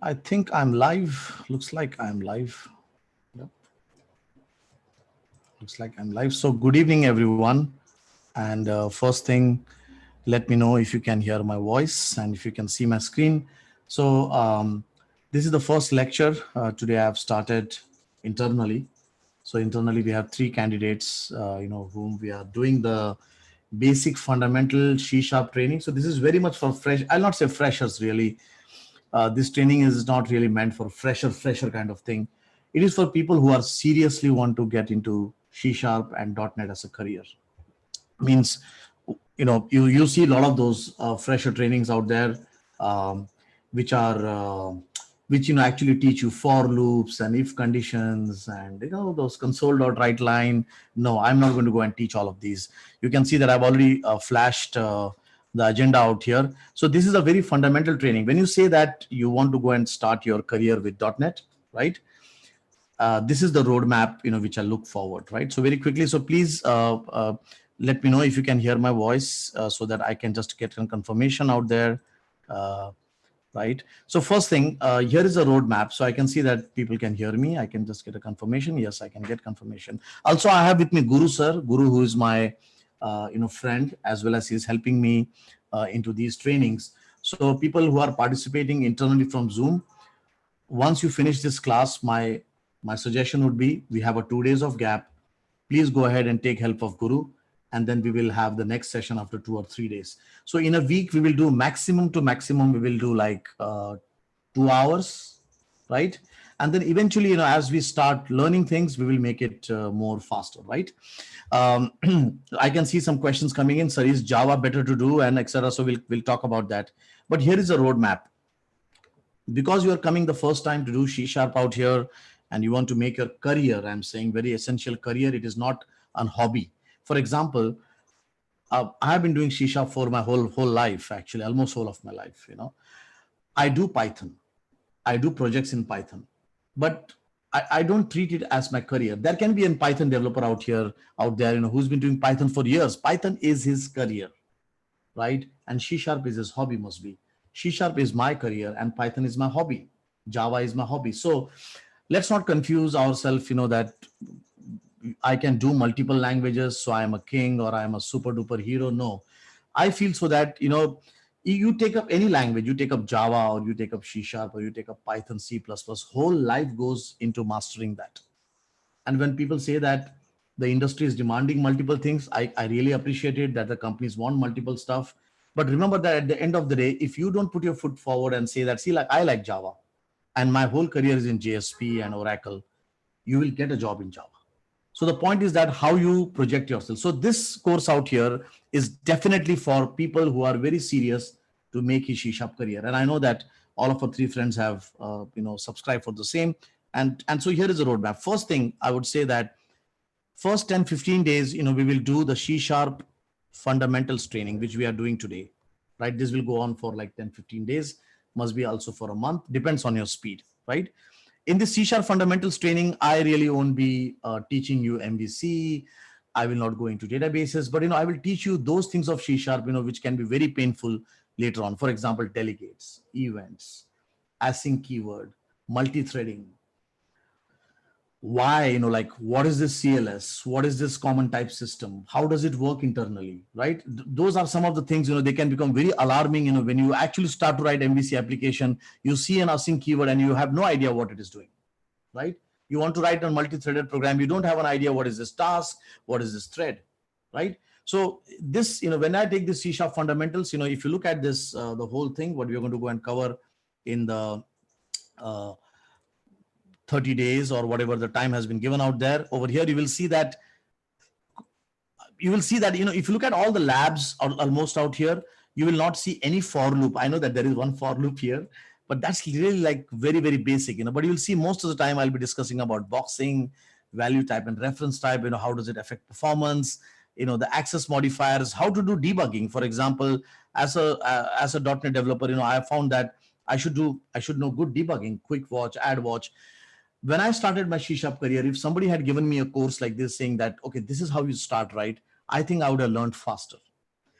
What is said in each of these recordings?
I think I'm live. Looks like I'm live. Yep. Looks like I'm live. So good evening, everyone. And first thing, let me know if you can hear my voice and if you can see my screen. So this is the first lecture. Today I've started internally. So internally we have three candidates, whom we are doing the basic fundamental C# training. So this is very much for fresh. I'll not say freshers really. This training is not really meant for fresher kind of thing. It is for people who are seriously want to get into C# and .NET as a career. Means, you see a lot of those fresher trainings out there, um, which are which actually teach you for loops and if conditions and those console.write line. No, I'm not going to go and teach all of these. You can see that I've already flashed the agenda out here. So this is a very fundamental training. When you say that you want to go and start your career with .NET, right? This is the roadmap, which I look forward, right? So very quickly, so please let me know if you can hear my voice so that I can just get a confirmation out there, right? So first thing, here is a roadmap. So I can see that people can hear me. I can just get a confirmation. Yes, I can get confirmation. Also, I have with me Guru sir, Guru, who is my friend, as well as he's helping me into these trainings. So people who are participating internally from Zoom, once you finish this class, my suggestion would be we have a 2 days of gap. Please go ahead and take help of Guru, and then we will have the next session after 2 or 3 days. So in a week, we will do maximum to maximum. We will do like 2 hours, right? And then eventually, as we start learning things, we will make it more faster, right? I can see some questions coming in. Sir, is Java better to do, and etc. So we'll talk about that. But here is a roadmap. Because you are coming the first time to do C# out here and you want to make your career, I'm saying very essential career. It is not a hobby. For example, I have been doing C# for my whole life, actually, almost whole of my life. I do Python. I do projects in Python, but I don't treat it as my career. There can be a Python developer out there, who's been doing Python for years. Python is his career, right? And C# is his hobby, must be. C# is my career and Python is my hobby. Java is my hobby. So let's not confuse ourselves, that I can do multiple languages, so I am a king or I am a super duper hero. No, I feel so that, you take up any language, you take up Java or you take up C# or you take up Python, C++, whole life goes into mastering that. And when people say that the industry is demanding multiple things, I really appreciate it that the companies want multiple stuff. But remember that at the end of the day, if you don't put your foot forward and say that, see, like I like Java and my whole career is in JSP and Oracle, you will get a job in Java. So the point is that how you project yourself. So this course out here is definitely for people who are very serious to make his C# career. And I know that all of our three friends have, subscribed for the same. And so here is a roadmap. First thing I would say that first 10, 15 days, we will do the C# fundamentals training, which we are doing today, right? This will go on for like 10, 15 days, must be also for a month, depends on your speed, right? In the C# fundamentals training, I really won't be teaching you MVC. I will not go into databases, but, I will teach you those things of C#, which can be very painful later on. For example, delegates, events, async keyword, multi-threading. Why, like, what is this CLS? What is this common type system? How does it work internally, right? Those are some of the things, they can become very alarming, when you actually start to write MVC application, you see an async keyword and you have no idea what it is doing, right? You want to write a multi-threaded program. You don't have an idea what is this task, what is this thread, right? So this, when I take the C# fundamentals, if you look at this, the whole thing, what we're going to go and cover in the 30 days or whatever the time has been given out there. Over here, you will see that, if you look at all the labs almost out here, you will not see any for loop. I know that there is one for loop here, but that's really like very, very basic, but you will see most of the time I'll be discussing about boxing, value type and reference type, how does it affect performance, the access modifiers, how to do debugging. For example, as a .NET developer, I have found that I should know good debugging, quick watch, add watch. When I started my C# career, if somebody had given me a course like this saying that, okay, this is how you start, right? I think I would have learned faster.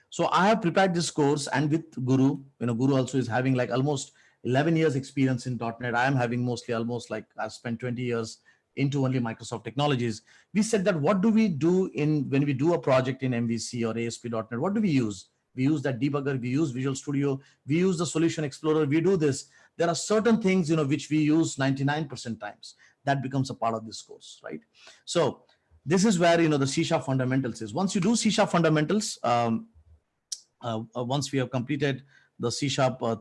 So I have prepared this course, and with Guru, Guru also is having like almost 11 years experience in .NET. I am having mostly almost like I've spent 20 years into only Microsoft technologies. We said that what do we do in when we do a project in MVC or ASP.NET? What do we use? We use that debugger, we use Visual Studio, we use the Solution Explorer, we do this. There are certain things, which we use 99% times. That becomes a part of this course, right? So this is where, the C# fundamentals is. Once you do C# fundamentals, once we have completed the C#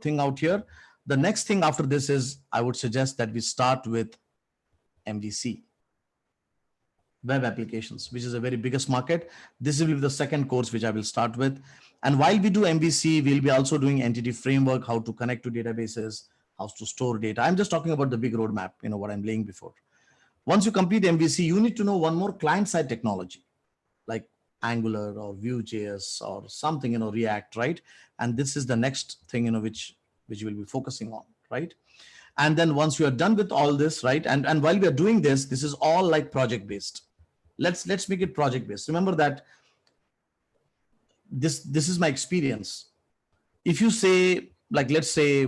thing out here, the next thing after this is, I would suggest that we start with MVC Web Applications, which is a very biggest market. This will be the second course which I will start with. And while we do MVC, we'll be also doing entity framework, how to connect to databases, how to store data. I'm just talking about the big roadmap, what I'm laying before. Once you complete MVC, you need to know one more client-side technology, like Angular or Vue.js or something, React, right? And this is the next thing, which we'll be focusing on, right? And then once you are done with all this, right? And while we are doing this, this is all like project-based. Let's make it project-based. Remember that this is my experience. If you say, like, let's say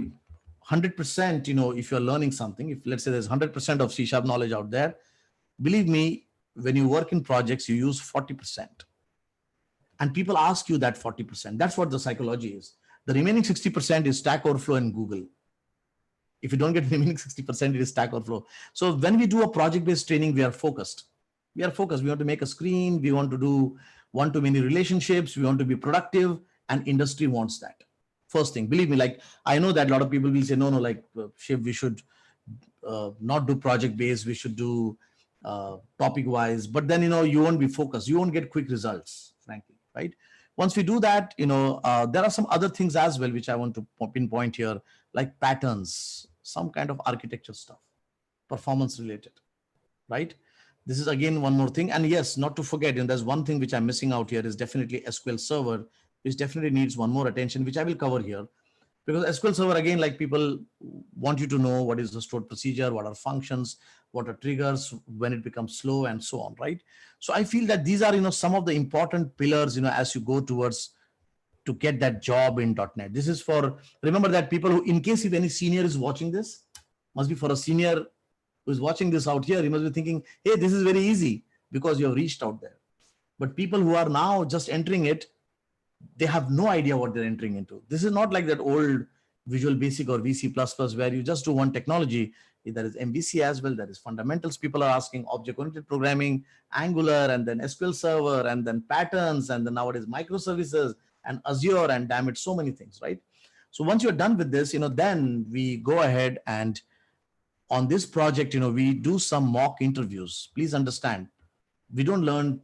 100%, if you're learning something, if let's say there's 100% of C# knowledge out there, believe me, when you work in projects, you use 40%. And people ask you that 40%. That's what the psychology is. The remaining 60% is Stack Overflow and Google. If you don't get the remaining 60%, it is Stack Overflow. So when we do a project-based training, we are focused. We are focused. We want to make a screen. We want to do one-to-many relationships. We want to be productive, and industry wants that. First thing, believe me, like I know that a lot of people will say, no, like Shiv, we should not do project-based. We should do topic-wise. But then, you won't be focused. You won't get quick results, frankly, right? Once we do that, there are some other things as well, which I want to pinpoint here, like patterns, some kind of architecture stuff, performance related, right? This is again one more thing. And yes, not to forget, there's one thing which I'm missing out here is definitely SQL Server, which definitely needs one more attention, which I will cover here. Because SQL Server, again, like people want you to know what is the stored procedure, what are functions, what are triggers, when it becomes slow, and so on, right? So I feel that these are, some of the important pillars, as you go towards to get that job in .NET. This is for, remember that people who, in case if any senior is watching this, must be for a senior who is watching this out here, he must be thinking, hey, this is very easy because you have reached out there. But people who are now just entering it, they have no idea what they're entering into. This is not like that old Visual Basic or VC++ where you just do one technology. There is MVC as well. There is fundamentals. People are asking object-oriented programming, Angular, and then SQL Server, and then patterns, and then nowadays microservices and Azure, and damn it, so many things, right? So once you're done with this, then we go ahead and on this project, we do some mock interviews. Please understand, we don't learn.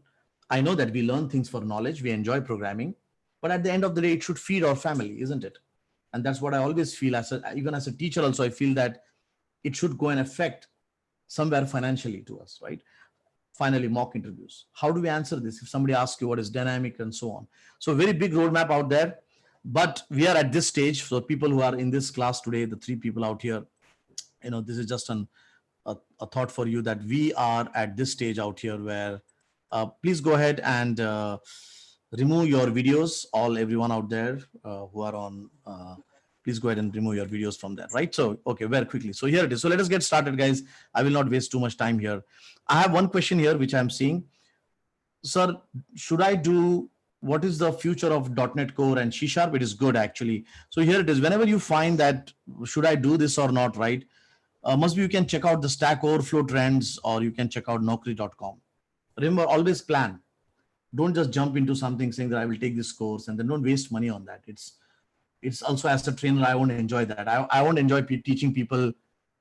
I know that we learn things for knowledge. We enjoy programming. But at the end of the day, it should feed our family, isn't it? And that's what I always feel. Even as a teacher also, I feel that it should go and affect somewhere financially to us, right? Finally, mock interviews. How do we answer this? If somebody asks you what is dynamic and so on. So very big roadmap out there. But we are at this stage. So people who are in this class today, the 3 people out here, this is just a thought for you that we are at this stage out here where please go ahead and remove your videos, everyone out there who are on, please go ahead and remove your videos from there, right? So, okay, very quickly. So here it is. So let us get started, guys. I will not waste too much time here. I have one question here, which I'm seeing. Sir, should I do, what is the future of .NET Core and C#? It is good, actually. So here it is. Whenever you find that, should I do this or not, right? Must be you can check out the Stack Overflow trends, or you can check out Naukri.com. Remember, always plan. Don't just jump into something saying that I will take this course and then don't waste money on that. It's also, as a trainer, I won't enjoy that. I won't enjoy teaching people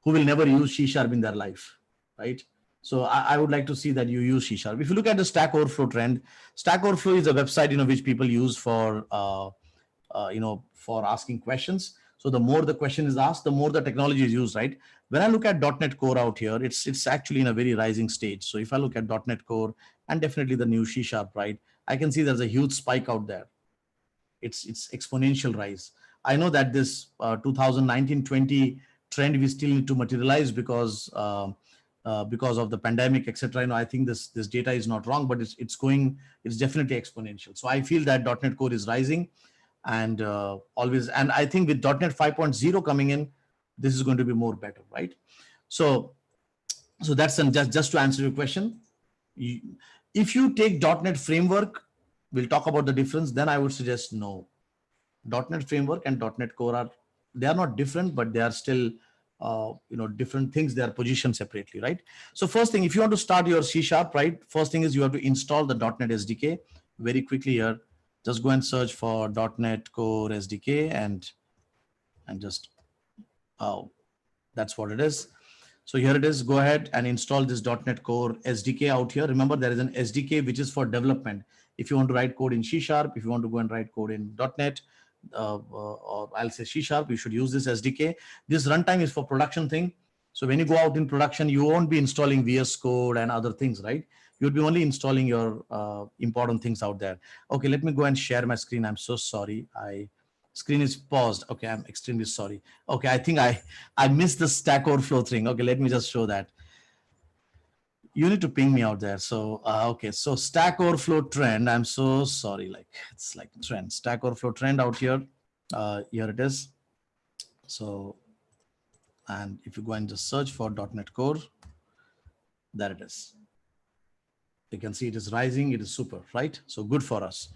who will never use C# in their life, right? So I would like to see that you use C#. If you look at the Stack Overflow trend, Stack Overflow is a website, which people use for, for asking questions. So the more the question is asked, the more the technology is used, right? When I look at .NET Core out here, it's actually in a very rising stage. So if I look at .NET Core and definitely the new C#, right, I can see there's a huge spike out there. It's exponential rise. I know that this 2019-20 trend we still need to materialize because of the pandemic, etc. I think this data is not wrong, but it's definitely exponential. So I feel that .NET Core is rising, and always. And I think with .NET 5.0 coming in, this is going to be more better, right? So that's just to answer your question. If you take .NET framework, we'll talk about the difference. Then I would suggest no. .NET framework and .NET Core they are not different, but they are still different things. They are positioned separately, right? So first thing, if you want to start your C#, right, first thing is you have to install the .NET SDK. Very quickly here, just go and search for .NET Core SDK and just that's what it is. So here it is. Go ahead and install this .NET Core SDK out here. Remember, there is an SDK which is for development. If you want to write code in C#, if you want to go and write code in .NET, or I'll say C#, you should use this SDK. This runtime is for production thing. So when you go out in production, you won't be installing VS Code and other things, right? You'll be only installing your important things out there. Okay, let me go and share my screen. I'm so sorry. Screen is paused. Okay, I'm extremely sorry. Okay, I think I missed the Stack Overflow thing. Okay, let me just show that. You need to ping me out there. So okay, so Stack Overflow trend. I'm so sorry. Like it's like trend. Stack Overflow trend out here. Here it is. So, and if you go and just search for .NET Core, there it is. You can see it is rising. It is super, right? So good for us.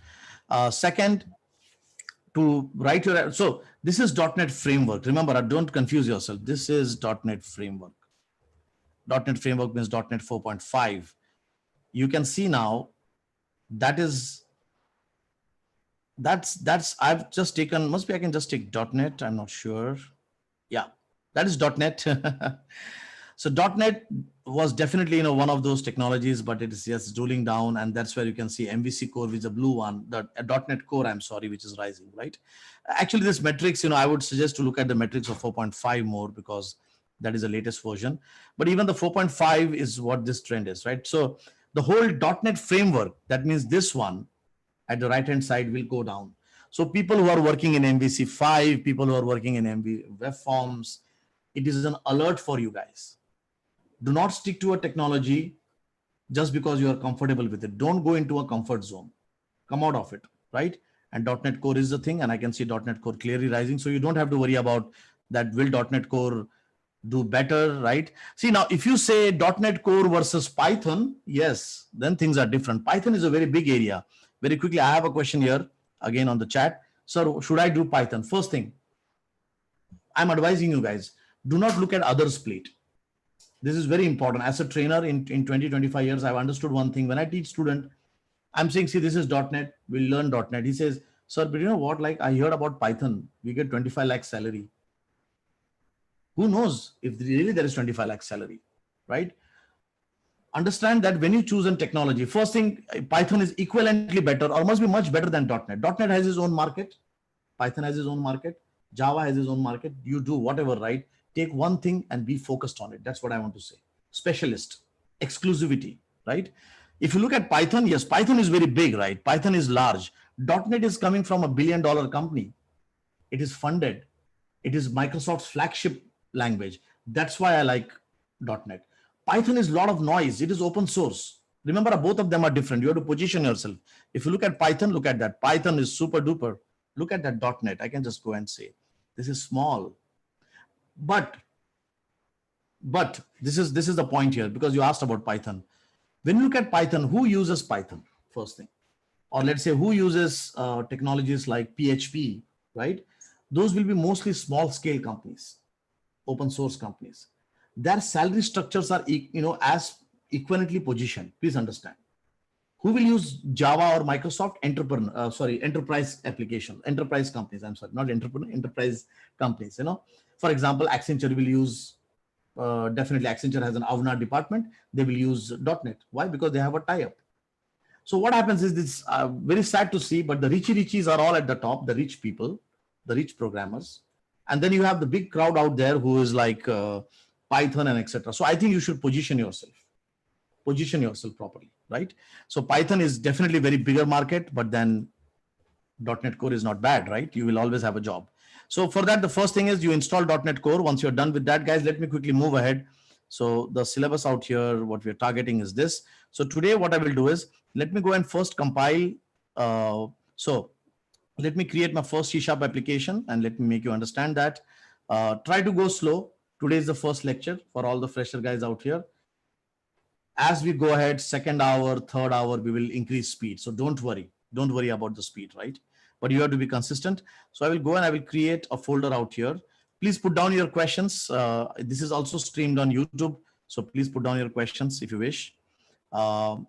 Second, to write your, so this is .NET framework. Remember, don't confuse yourself. This is .NET framework. .NET framework means .NET 4.5. You can see now that's I've just taken, must be I can just take .NET. I'm not sure. Yeah, that is .NET. So .NET was definitely one of those technologies, but it is just ruling down, and that's where you can see MVC Core, which is the blue one, the .NET Core, I'm sorry, which is rising, right? Actually, this metrics, I would suggest to look at the metrics of 4.5 more, because that is the latest version. But even the 4.5 is what this trend is, right? So the whole .NET framework, that means this one at the right hand side, will go down. So people who are working in MVC 5, people who are working in MV web forms, it is an alert for you guys. Do not stick to a technology just because you are comfortable with it. Don't go into a comfort zone. Come out of it, right? And .NET Core is the thing, and I can see .NET Core clearly rising. So you don't have to worry about that. Will .NET Core do better, right? See, now if you say .NET Core versus Python, yes, then things are different. Python is a very big area. Very quickly, I have a question here again on the chat. Sir, should I do Python? First thing, I'm advising you guys, do not look at others' plate. This is very important. As a trainer in 20, 25 years, I've understood one thing. When I teach student, I'm saying, see, this is .NET, we'll learn .NET. He says, sir, but you know what, like I heard about Python, we get 25 lakh salary. Who knows if really there is 25 lakh salary, right? Understand that when you choose a technology, first thing, Python is equivalently better or must be much better than .NET. .NET has its own market. Python has its own market. Java has its own market. You do whatever, right? Take one thing and be focused on it. That's what I want to say. Specialist, exclusivity, right? If you look at Python, yes, Python is very big, right? Python is large. .NET is coming from $1 billion company. It is funded. It is Microsoft's flagship language. That's why I like .NET. Python is a lot of noise. It is open source. Remember, both of them are different. You have to position yourself. If you look at Python, look at that. Python is super duper. Look at that .NET. I can just go and say, this is small. But this is the point here, because you asked about Python. When you look at Python, who uses Python? First thing, or let's say who uses technologies like PHP, right? Those will be mostly small scale companies, open source companies. Their salary structures are as equivalently positioned. Please understand. Who will use Java or Microsoft? Enterprise application, enterprise companies. I'm sorry, not entrepreneur, enterprise companies. For example, Accenture will use, definitely Accenture has an Avna department. They will use .NET. Why? Because they have a tie-up. So what happens is this, very sad to see, but the richies are all at the top, the rich people, the rich programmers. And then you have the big crowd out there who is like Python and etc. So I think you should position yourself properly, right? So Python is definitely very bigger market, but then .NET Core is not bad, right? You will always have a job. So for that, the first thing is you install .NET Core. Once you're done with that, guys, let me quickly move ahead. So the syllabus out here, what we're targeting is this. So today, what I will do is, let me go and first compile. So let me create my first C# application and let me make you understand that. Try to go slow. Today is the first lecture for all the fresher guys out here. As we go ahead, second hour, third hour, we will increase speed. So don't worry. Don't worry about the speed, right? But you have to be consistent. So I will go and I will create a folder out here. Please put down your questions. This is also streamed on YouTube. So please put down your questions if you wish. So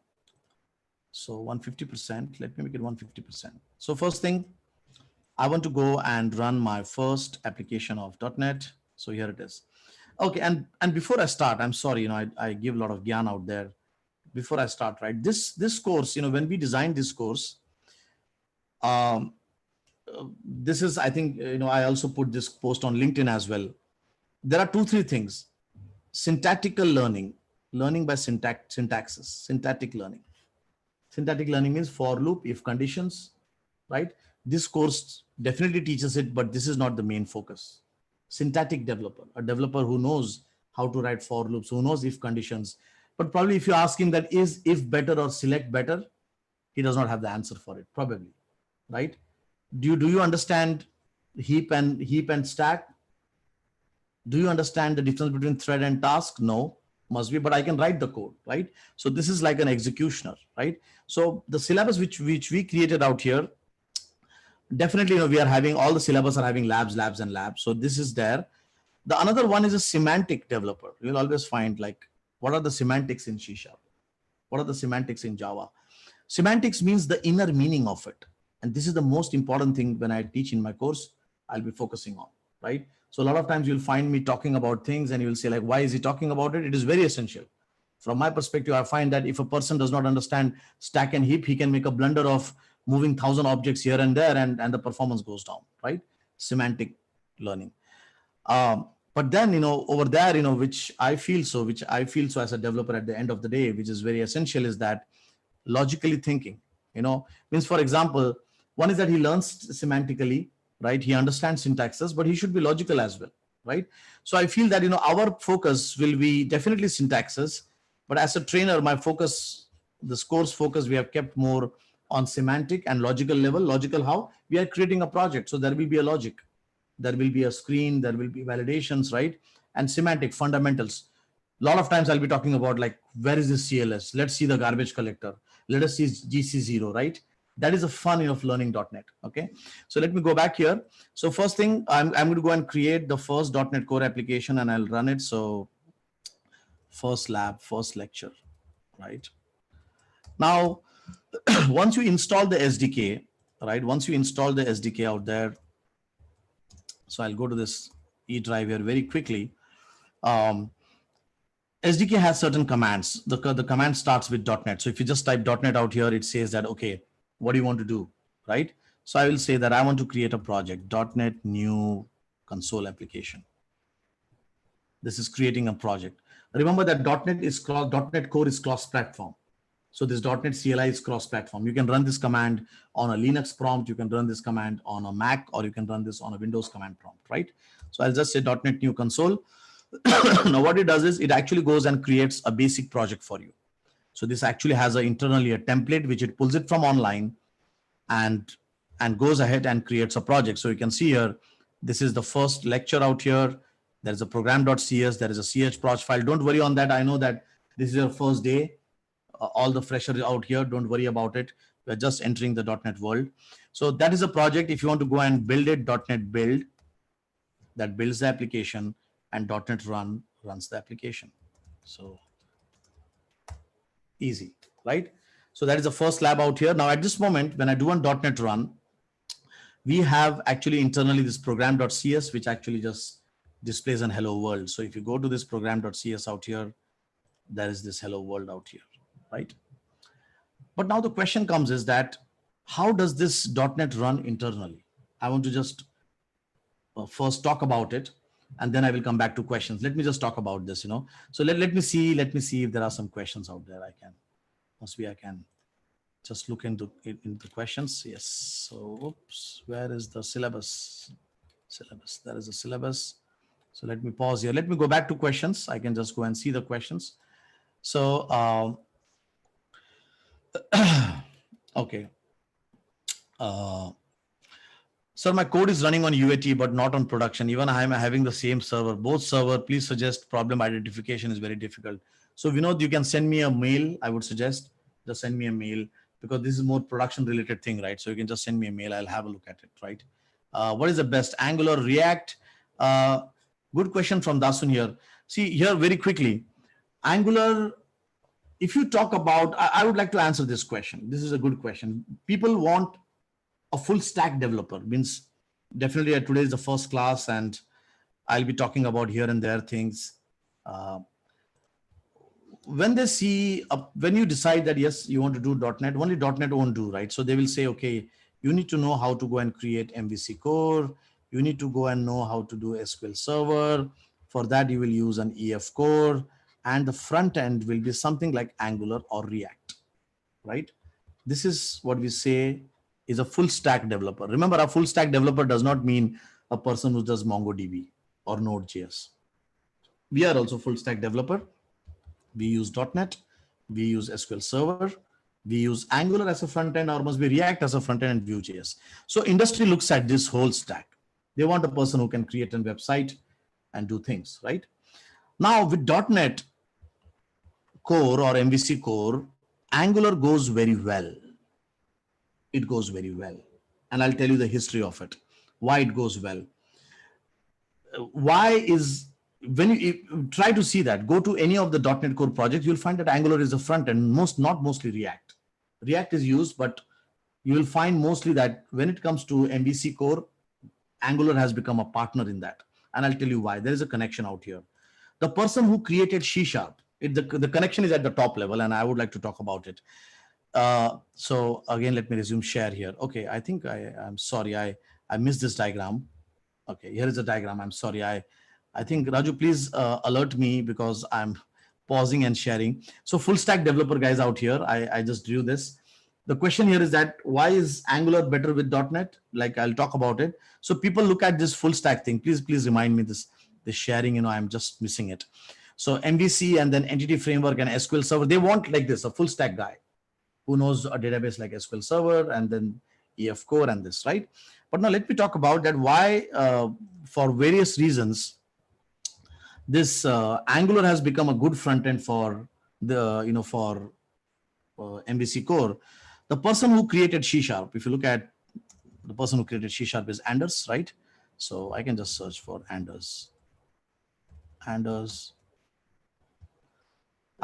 150%, let me make it 150%. So first thing, I want to go and run my first application of .NET. So here it is. Okay, and before I start, I'm sorry, I give a lot of gyan out there. Before I start, right? This course, when we designed this course, this is, I think, I also put this post on LinkedIn as well. There are 2-3 things: syntactical learning, learning by syntaxes, syntactic learning. Syntactic learning means for loop, if conditions, right? This course definitely teaches it, but this is not the main focus. Syntactic developer, a developer who knows how to write for loops, who knows if conditions. But probably if you ask him that is if better or select better, he does not have the answer for it, probably, right? Do you understand heap and stack? Do you understand the difference between thread and task? No, must be, but I can write the code, right? So this is like an executioner, right? So the syllabus which we created out here, definitely, we are having, all the syllabus are having labs and labs. So this is there. The another one is a semantic developer. You'll always find, like, what are the semantics in C#? What are the semantics in Java? Semantics means the inner meaning of it. And this is the most important thing when I teach in my course, I'll be focusing on, right? So a lot of times you'll find me talking about things and you'll say, like, why is he talking about it? It is very essential. From my perspective, I find that if a person does not understand stack and heap, he can make a blunder of moving 1,000 objects here and there, and the performance goes down, right? Semantic learning. But then, over there, which I feel so as a developer at the end of the day, which is very essential, is that logically thinking, means, for example, one is that he learns semantically, right? He understands syntaxes, but he should be logical as well, right? So I feel that, our focus will be definitely syntaxes, but as a trainer, my focus, this course focus, we have kept more on semantic and logical level. Logical how? We are creating a project, so there will be a logic, there will be a screen, there will be validations, right? And semantic fundamentals. A lot of times I'll be talking about, like, where is this CLS? Let's see the garbage collector. Let us see GC0, right? That is a fun of learning .NET. Okay, so let me go back here. So first thing, I'm going to go and create the first .NET Core application and I'll run it. So first lab, first lecture, right? Now, once you install the SDK, right? Once you install the SDK out there, so I'll go to this E drive here very quickly. SDK has certain commands. The command starts with .NET. So if you just type .NET out here, it says that, okay, what do you want to do, right? So I will say that I want to create a project, .NET new console application. This is creating a project. Remember that .NET Core is cross-platform. So this .NET CLI is cross-platform. You can run this command on a Linux prompt, you can run this command on a Mac, or you can run this on a Windows command prompt, right? So I'll just say .NET new console. Now what it does is it actually goes and creates a basic project for you. So this actually has internally a template which it pulls it from online and goes ahead and creates a project. So you can see here, this is the first lecture out here. There's a program.cs, there is a chproj file. Don't worry on that. I know that this is your first day. All the freshers out here, don't worry about it. We're just entering the .NET world. So that is a project. If you want to go and build it, .NET build, that builds the application, and .NET run runs the application. So easy, right? So that is the first lab out here. Now at this moment, when I do on .NET run, we have actually internally this program.cs, which actually just displays an hello world. So if you go to this program.cs out here, there is this hello world out here, right? But now the question comes is that, how does this .NET run internally? I want to just first talk about it, and then I will come back to questions. Let me just talk about this, So let me see if there are some questions out there. I can just look into questions. Yes. So, oops, where is the syllabus? There is a syllabus. So let me pause here. Let me go back to questions. I can just go and see the questions. So, okay. Sir, my code is running on UAT, but not on production. Even I am having the same server. Both server, please suggest problem identification is very difficult. So Vinod, you can send me a mail. I would suggest just send me a mail because this is more production related thing, right? So you can just send me a mail. I'll have a look at it, right? What is the best Angular React? Good question from Dasun here. See here very quickly, Angular, if you talk about, I would like to answer this question. This is a good question. People want a full stack developer, means definitely today is the first class and I'll be talking about here and there things. When they see, when you decide that yes, you want to do .NET, only .NET won't do, right? So they will say, okay, you need to know how to go and create MVC core. You need to go and know how to do SQL Server. For that, you will use an EF core, and the front end will be something like Angular or React, right? This is what we say is a full stack developer. Remember, a full stack developer does not mean a person who does MongoDB or Node.js. We are also full stack developer. We use .NET, we use SQL Server, we use Angular as a front end, or must be React as a front end and Vue.js. So industry looks at this whole stack. They want a person who can create a website and do things, right? Now with .NET Core or MVC Core, Angular goes very well. It goes very well. And I'll tell you the history of it, why it goes well. Why is, when you try to see that, go to any of the .NET Core projects, you'll find that Angular is the front end, not mostly React. React is used, but you will find mostly that when it comes to MVC Core, Angular has become a partner in that. And I'll tell you why. There is a connection out here. The person who created C#, the connection is at the top level, and I would like to talk about it. So again, let me resume share here. Okay, I think I'm sorry, I missed this diagram. Okay, here is a diagram. I'm sorry. I think Raju, please alert me because I'm pausing and sharing. So full stack developer guys out here, I just drew this. The question here is that why is Angular better with .NET? Like I'll talk about it. So people look at this full stack thing. Please remind me this sharing, you know, I'm just missing it. So MVC and then entity framework and SQL Server, they want like this, a full stack guy who knows a database like SQL Server and then EF core and this, right? But now let me talk about that why, for various reasons, this Angular has become a good front end for the, you know, for MVC core. The person who created C#, if you look at the person who created C# is Anders, right? So I can just search for Anders.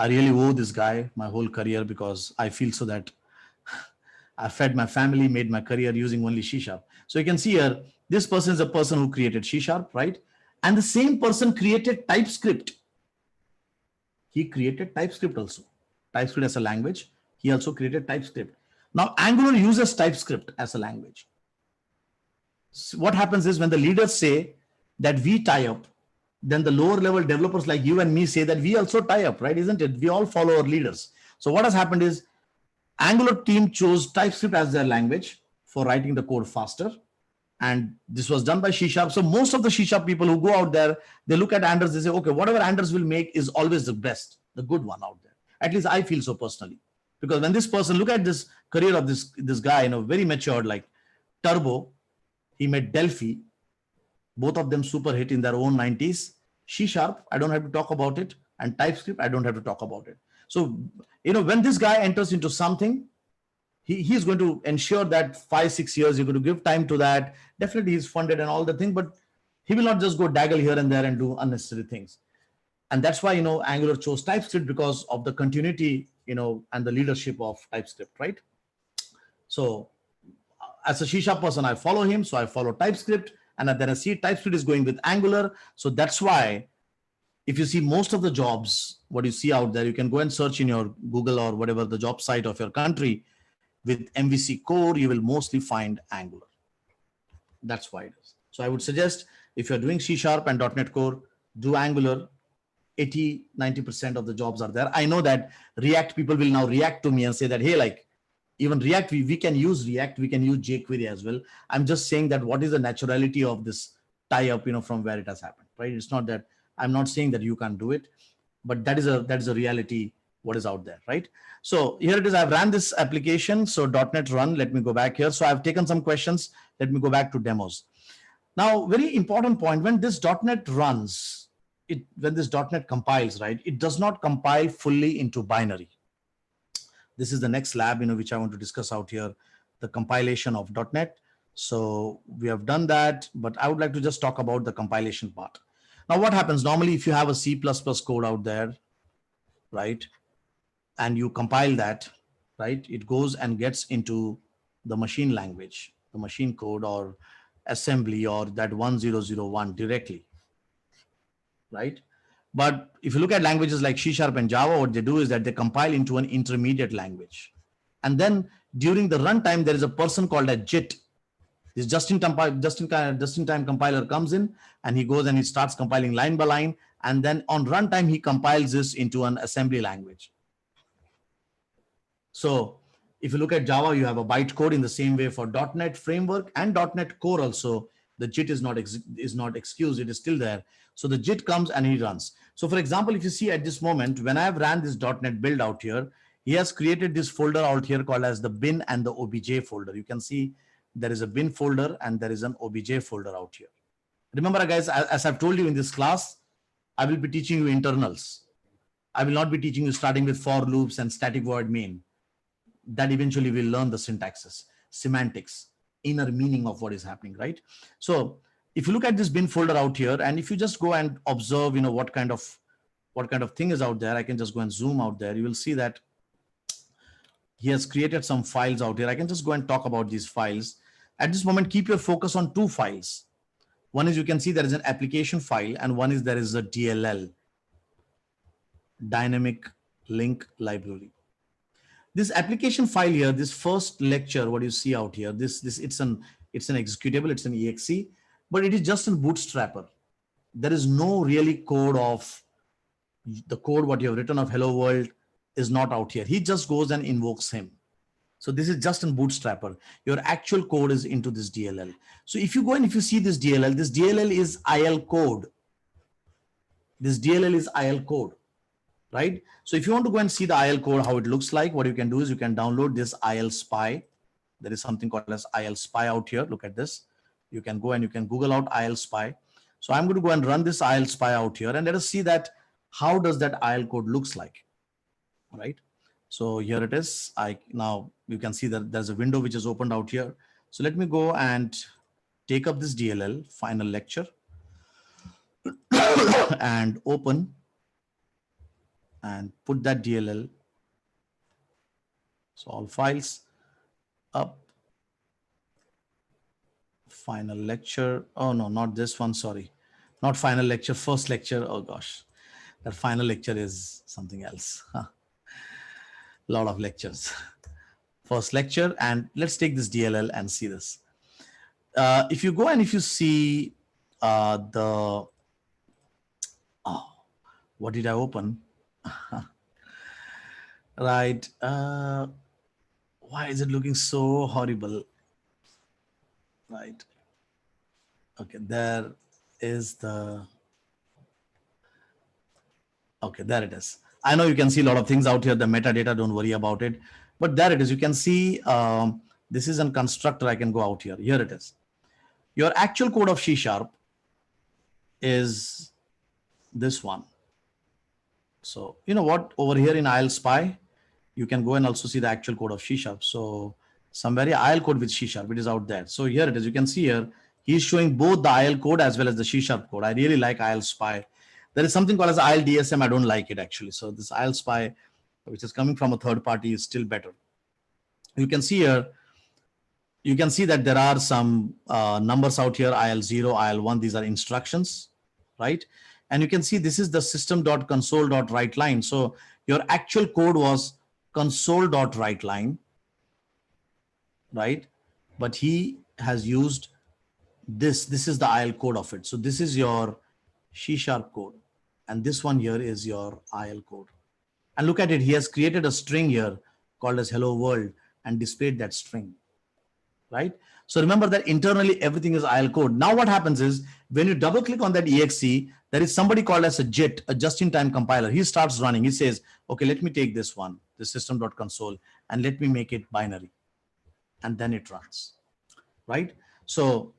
I really owe this guy my whole career because I feel so that I fed my family, made my career using only C#. So you can see here, this person is a person who created C#, right? And the same person created TypeScript. He created TypeScript also. TypeScript as a language. He also created TypeScript. Now Angular uses TypeScript as a language. So what happens is when the leaders say that we tie up, then the lower level developers like you and me say that we also tie up, right? Isn't it? We all follow our leaders. So what has happened is Angular team chose TypeScript as their language for writing the code faster. And this was done by C#. So most of the C# people who go out there, they look at Anders, they say, okay, whatever Anders will make is always the best, the good one out there. At least I feel so personally. Because when this person, look at this career of this guy, you know, very matured, like Turbo, he made Delphi, both of them super hit in their own 90s. C#, I don't have to talk about it. And TypeScript, I don't have to talk about it. So, you know, when this guy enters into something, he's going to ensure that 5-6 years, you're going to give time to that. Definitely he's funded and all the thing, but he will not just go daggle here and there and do unnecessary things. And that's why, you know, Angular chose TypeScript because of the continuity, you know, and the leadership of TypeScript, right? So as a C# person, I follow him. So I follow TypeScript, and then I see TypeScript is going with Angular. So that's why if you see most of the jobs, what you see out there, you can go and search in your Google or whatever the job site of your country. With MVC core, you will mostly find Angular. That's why it is. So I would suggest if you're doing C# and .NET Core, do Angular. 80-90% of the jobs are there. I know that React people will now react to me and say that, hey, like even React, we can use React, we can use jQuery as well. I'm just saying that what is the naturality of this tie up, you know, from where it has happened, right? It's not that I'm not saying that you can't do it, but that is a reality what is out there, right? So here it is. I've ran this application. So .NET run. Let me go back here. So I've taken some questions. Let me go back to demos. Now, very important point, when this .NET runs, when this .NET compiles, right, it does not compile fully into binary. This is the next lab, which I want to discuss out here, the compilation of .NET. So we have done that, but I would like to just talk about the compilation part. Now, what happens normally if you have a C++ code out there, right, and you compile that, right, it goes and gets into the machine language, the machine code or assembly or that 1001 directly, right? But if you look at languages like C# and Java, what they do is that they compile into an intermediate language. And then during the runtime, there is a person called a JIT. This just-in-time compiler comes in and he goes and he starts compiling line by line. And then on runtime, he compiles this into an assembly language. So if you look at Java, you have a bytecode in the same way for .NET Framework and .NET Core also. The JIT is not excused, it is still there. So the JIT comes and he runs. So for example, if you see at this moment, when I have ran this .NET build out here, he has created this folder out here called as the bin and the obj folder. You can see there is a bin folder and there is an obj folder out here. Remember guys, as I've told you in this class, I will be teaching you internals. I will not be teaching you starting with for loops and static void main. That eventually we'll learn the syntaxes, semantics, inner meaning of what is happening, right? So if you look at this bin folder out here, and if you just go and observe, what kind of thing is out there, I can just go and zoom out there. You will see that he has created some files out here. I can just go and talk about these files. At this moment, keep your focus on two files. One is, you can see there is an application file, and one is there is a DLL, dynamic link library. This application file here, this first lecture, what you see out here, it's an executable, it's an exe, but it is just a bootstrapper. There is no really code of the code what you have written of hello world is not out here. He just goes and invokes him. So this is just a bootstrapper. Your actual code is into this DLL. So if you go and if you see this DLL is IL code. This DLL is IL code. Right? So if you want to go and see the IL code, how it looks like, what you can do is you can download this IL spy. There is something called as IL spy out here. Look at this. You can go and you can Google out IL spy. So I'm going to go and run this IL spy out here and let us see that how does that IL code looks like, right? So here it is. Now you can see that there's a window which is opened out here. So let me go and take up this DLL final lecture and open and put that DLL. So all files up, final lecture. Oh no, not this one. Sorry, not final lecture, first lecture. Oh gosh, that final lecture is something else. Lot of lectures. First lecture, and let's take this DLL and see this. If you go and if you see what did I open? Right. Why is it looking so horrible? Right. Okay, there is the. Okay, there it is. I know you can see a lot of things out here, the metadata, don't worry about it. But there it is. You can see this is a constructor. I can go out here. Here it is. Your actual code of C# is this one. So you know what? Over here in IL spy, you can go and also see the actual code of C#. So somewhere IL code with C#, it is out there. So here it is. You can see here, he's showing both the IL code as well as the C# code. I really like IL spy. There is something called as IL DSM. I don't like it actually. So this IL spy, which is coming from a third party, is still better. You can see here, you can see that there are some numbers out here, IL0, IL1, these are instructions, right? And you can see this is the system.console.writeLine. So your actual code was console.writeLine, right? But he has used this. This is the IL code of it. So this is your C# code. And this one here is your IL code. And look at it. He has created a string here called as hello world and displayed that string. right? So remember that internally everything is IL code. Now what happens is when you double click on that exe, there is somebody called as a JIT, a just-in-time compiler. He starts running. He says, okay, let me take this one, the system.console, and let me make it binary. And then it runs, right? So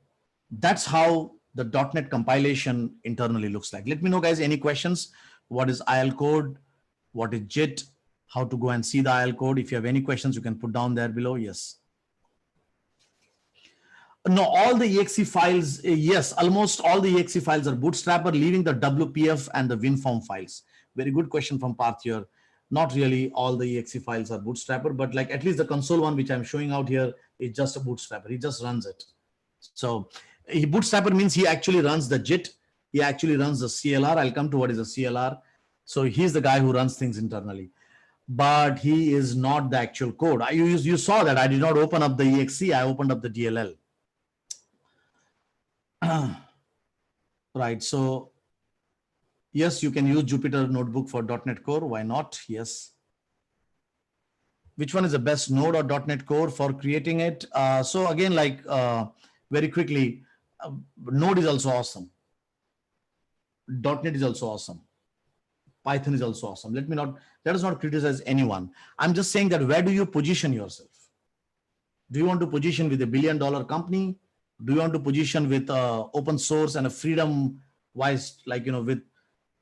that's how the .NET compilation internally looks like. Let me know, guys, any questions? What is IL code? What is JIT? How to go and see the IL code? If you have any questions, you can put down there below. Yes. No, all the exe files, yes, almost all the exe files are bootstrapper, leaving the WPF and the WinForm files. Very good question from Parth here. Not really all the exe files are bootstrapper, but like at least the console one, which I'm showing out here, is just a bootstrapper. He just runs it. So he bootstrapper means he actually runs the JIT. He actually runs the CLR. I'll come to what is a CLR. So he's the guy who runs things internally, but he is not the actual code. You saw that I did not open up the exe. I opened up the DLL. Right. So yes, you can use Jupyter Notebook for .NET Core. Why not? Yes. Which one is the best Node or .NET Core for creating it? So again, like very quickly, Node is also awesome. .NET is also awesome. Python is also awesome. Let us not criticize anyone. I'm just saying that where do you position yourself? Do you want to position with $1 billion company? Do you want to position with open source and a freedom wise, like, you know, with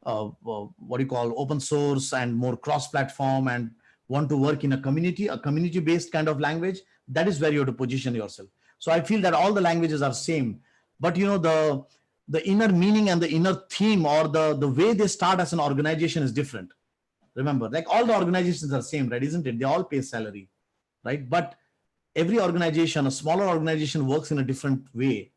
what do you call open source and more cross-platform, and want to work in a community-based kind of language? That is where you have to position yourself. So I feel that all the languages are same, but you know, the inner meaning and the inner theme, or the way they start as an organization is different. Remember, like all the organizations are same, right? Isn't it? They all pay salary, right? But every organization, a smaller organization works in a different way.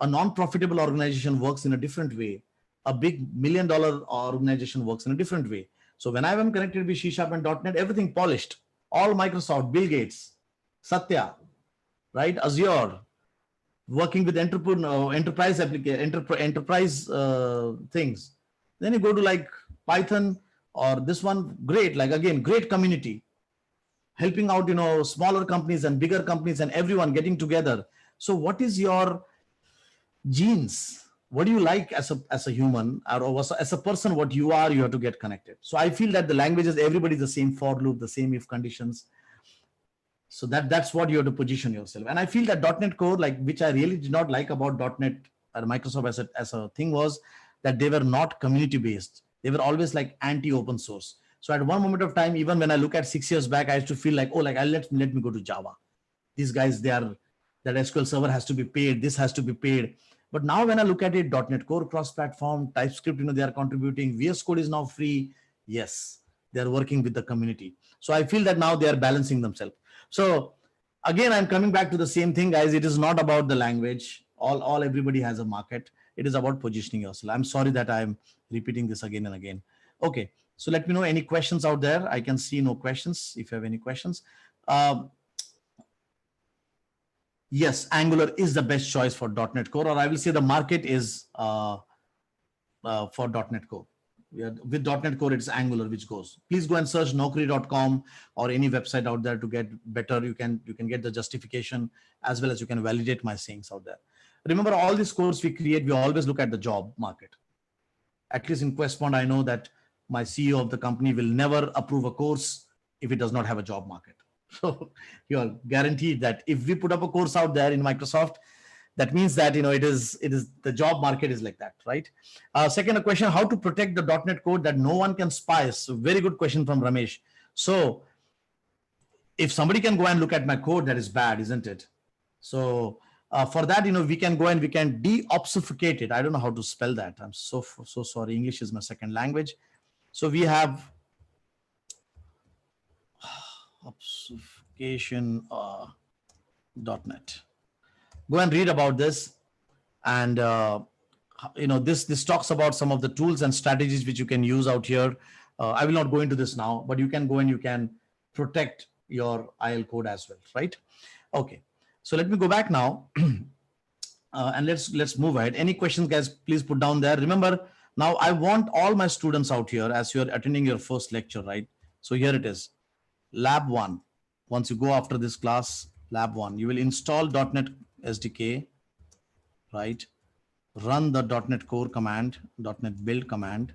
A non-profitable organization works in a different way. A big $1 million organization works in a different way. So when I am connected with C# and .NET, everything polished, all Microsoft, Bill Gates, Satya, right? Azure, working with enterprise things. Then you go to like Python or this one, great, like again, great community, helping out, you know, smaller companies and bigger companies and everyone getting together. So what is your genes? What do you like as a human, or as a person? What you are, you have to get connected. So I feel that the languages, everybody's the same for loop, the same if conditions. So that's what you have to position yourself. And I feel that .NET Core, like, which I really did not like about .NET or Microsoft as a thing, was that they were not community based. They were always like anti-open source. So at one moment of time, even when I look at 6 years back, I used to feel like, oh, like let me go to Java. These guys, that SQL Server has to be paid. This has to be paid. But now when I look at it, .NET Core cross-platform, TypeScript, you know, they are contributing. VS Code is now free. Yes, they are working with the community. So I feel that now they are balancing themselves. So again, I'm coming back to the same thing, guys. It is not about the language. Everybody has a market. It is about positioning yourself. I'm sorry that I'm repeating this again and again. Okay, so let me know any questions out there. I can see no questions. If you have any questions. Yes, Angular is the best choice for .NET Core, or I will say the market is for .NET Core. With .NET Core, it's Angular which goes. Please go and search naukri.com or any website out there to get better. You can get the justification, as well as you can validate my sayings out there. Remember, all these courses we create, we always look at the job market. At least in Questpond, I know that my CEO of the company will never approve a course if it does not have a job market. So you are guaranteed that if we put up a course out there in Microsoft, that means that, you know, it is the job market is like that, right? Second, a question: how to protect the .NET code that no one can spy? So very good question from Ramesh. So if somebody can go and look at my code, that is bad, isn't it? So for that, you know, we can go and we can deobfuscate it. I don't know how to spell that. I'm so sorry. English is my second language. So we have obfuscation .NET. Go and read about this, and you know, this talks about some of the tools and strategies which you can use out here. I will not go into this now, but you can go and you can protect your IL code as well, right? Okay, so let me go back now and let's move ahead. Any questions, guys? Please put down there. Remember, now I want all my students out here as you are attending your first lecture, right? So here it is, lab 1. Once you go after this class, Lab 1, you will install .NET SDK, right? Run the .NET Core command, .NET Build command.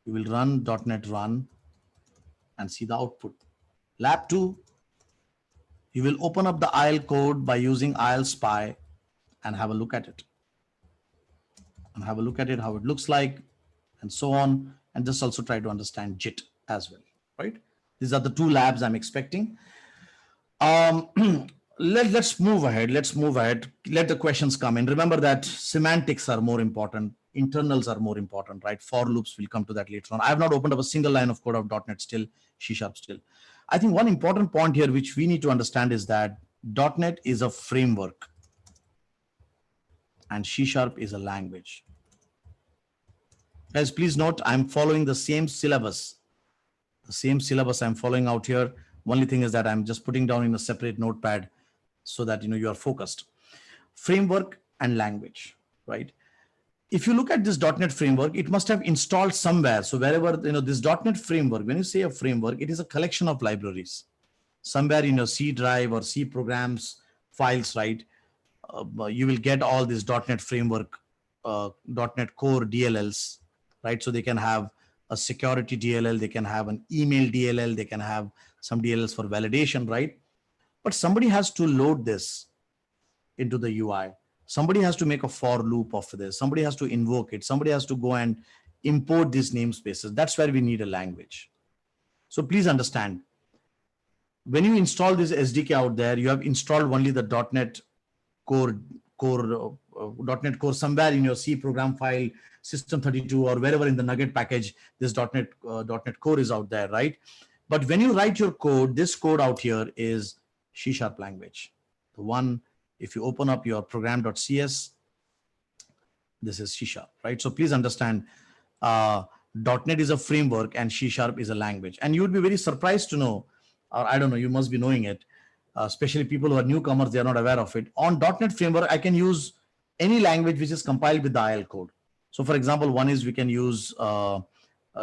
You will run .NET Run and see the output. Lab 2, you will open up the IL code by using IL Spy and have a look at it. How it looks like, and so on. And just also try to understand JIT as well, right? These are the two labs I'm expecting. Let's move ahead. Let the questions come in. Remember that semantics are more important. Internals are more important, right? For loops, will come to that later on. I have not opened up a single line of code of .NET still, C# still. I think one important point here which we need to understand is that .NET is a framework and C# is a language. Guys, please note, I'm following the same syllabus. The same syllabus I'm following out here. Only thing is that I'm just putting down in a separate notepad so that you are focused. Framework and language, right? If you look at this .NET framework, it must have installed somewhere. So wherever, this .NET framework, when you say a framework, it is a collection of libraries. Somewhere in your C drive or C programs files, right? You will get all this .NET framework, .NET Core DLLs, right? So they can have a security DLL, they can have an email DLL, they can have some DLLs for validation, right? But somebody has to load this into the UI. Somebody has to make a for loop of this. Somebody has to invoke it. Somebody has to go and import these namespaces. That's where we need a language. So please understand, when you install this SDK out there, you have installed only the .NET Core .NET Core somewhere in your C program file, system32, or wherever in the Nugget package, this .NET Core is out there, right? But when you write your code, this code out here is C# language. The one, if you open up your program.cs, this is C#, right? So please understand, .NET is a framework and C# is a language. And you would be very surprised to know, or I don't know, you must be knowing it, especially people who are newcomers, they are not aware of it. On .NET framework, I can use any language which is compiled with the IL code. So for example, one is we can use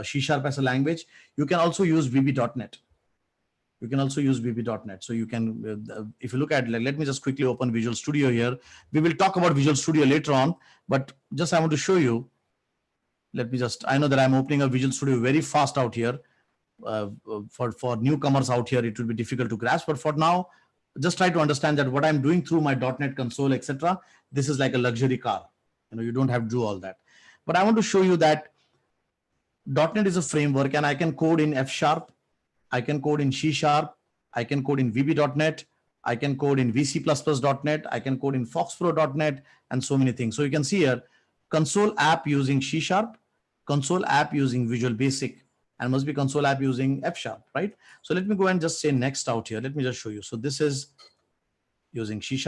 C# as a language. You can also use VB.NET. So you can, if you look at, let me just quickly open Visual Studio here. We will talk about Visual Studio later on, but just I want to show you. I know that I'm opening a Visual Studio very fast out here. For newcomers out here, it will be difficult to grasp, but for now, just try to understand that what I'm doing through my .NET console, etc. This is like a luxury car. You don't have to do all that. But I want to show you that .NET is a framework, and I can code in F#, I can code in C#, I can code in VB.NET, I can code in VC++.NET, I can code in FoxPro.NET, and so many things. So you can see here, console app using C#, console app using Visual Basic, and must be console app using F#, right? So let me go and just say next out here. Let me just show you. So this is using C#.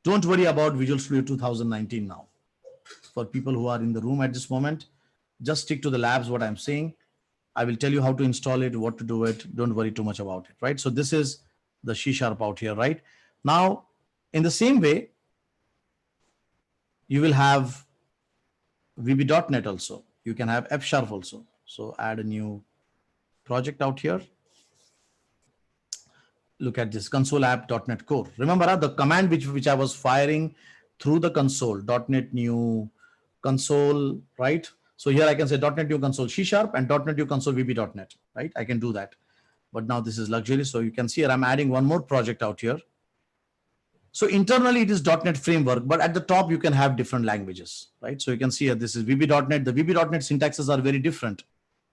Don't worry about Visual Studio 2019 now. For people who are in the room at this moment, just stick to the labs, what I'm saying. I will tell you how to install it, what to do it. Don't worry too much about it, right? So this is the C# out here, right? Now, in the same way, you will have VB.NET also. You can have F# also. So add a new project out here. Look at this console app.NET Core. Remember the command which I was firing through the console, .NET new console, right? So here I can say .NET new console C# and .NET new console VB.NET, right? I can do that. But now this is luxury. So you can see here I'm adding one more project out here. So internally it is .NET framework, but at the top you can have different languages, right? So you can see here this is VB.NET. The VB.NET syntaxes are very different.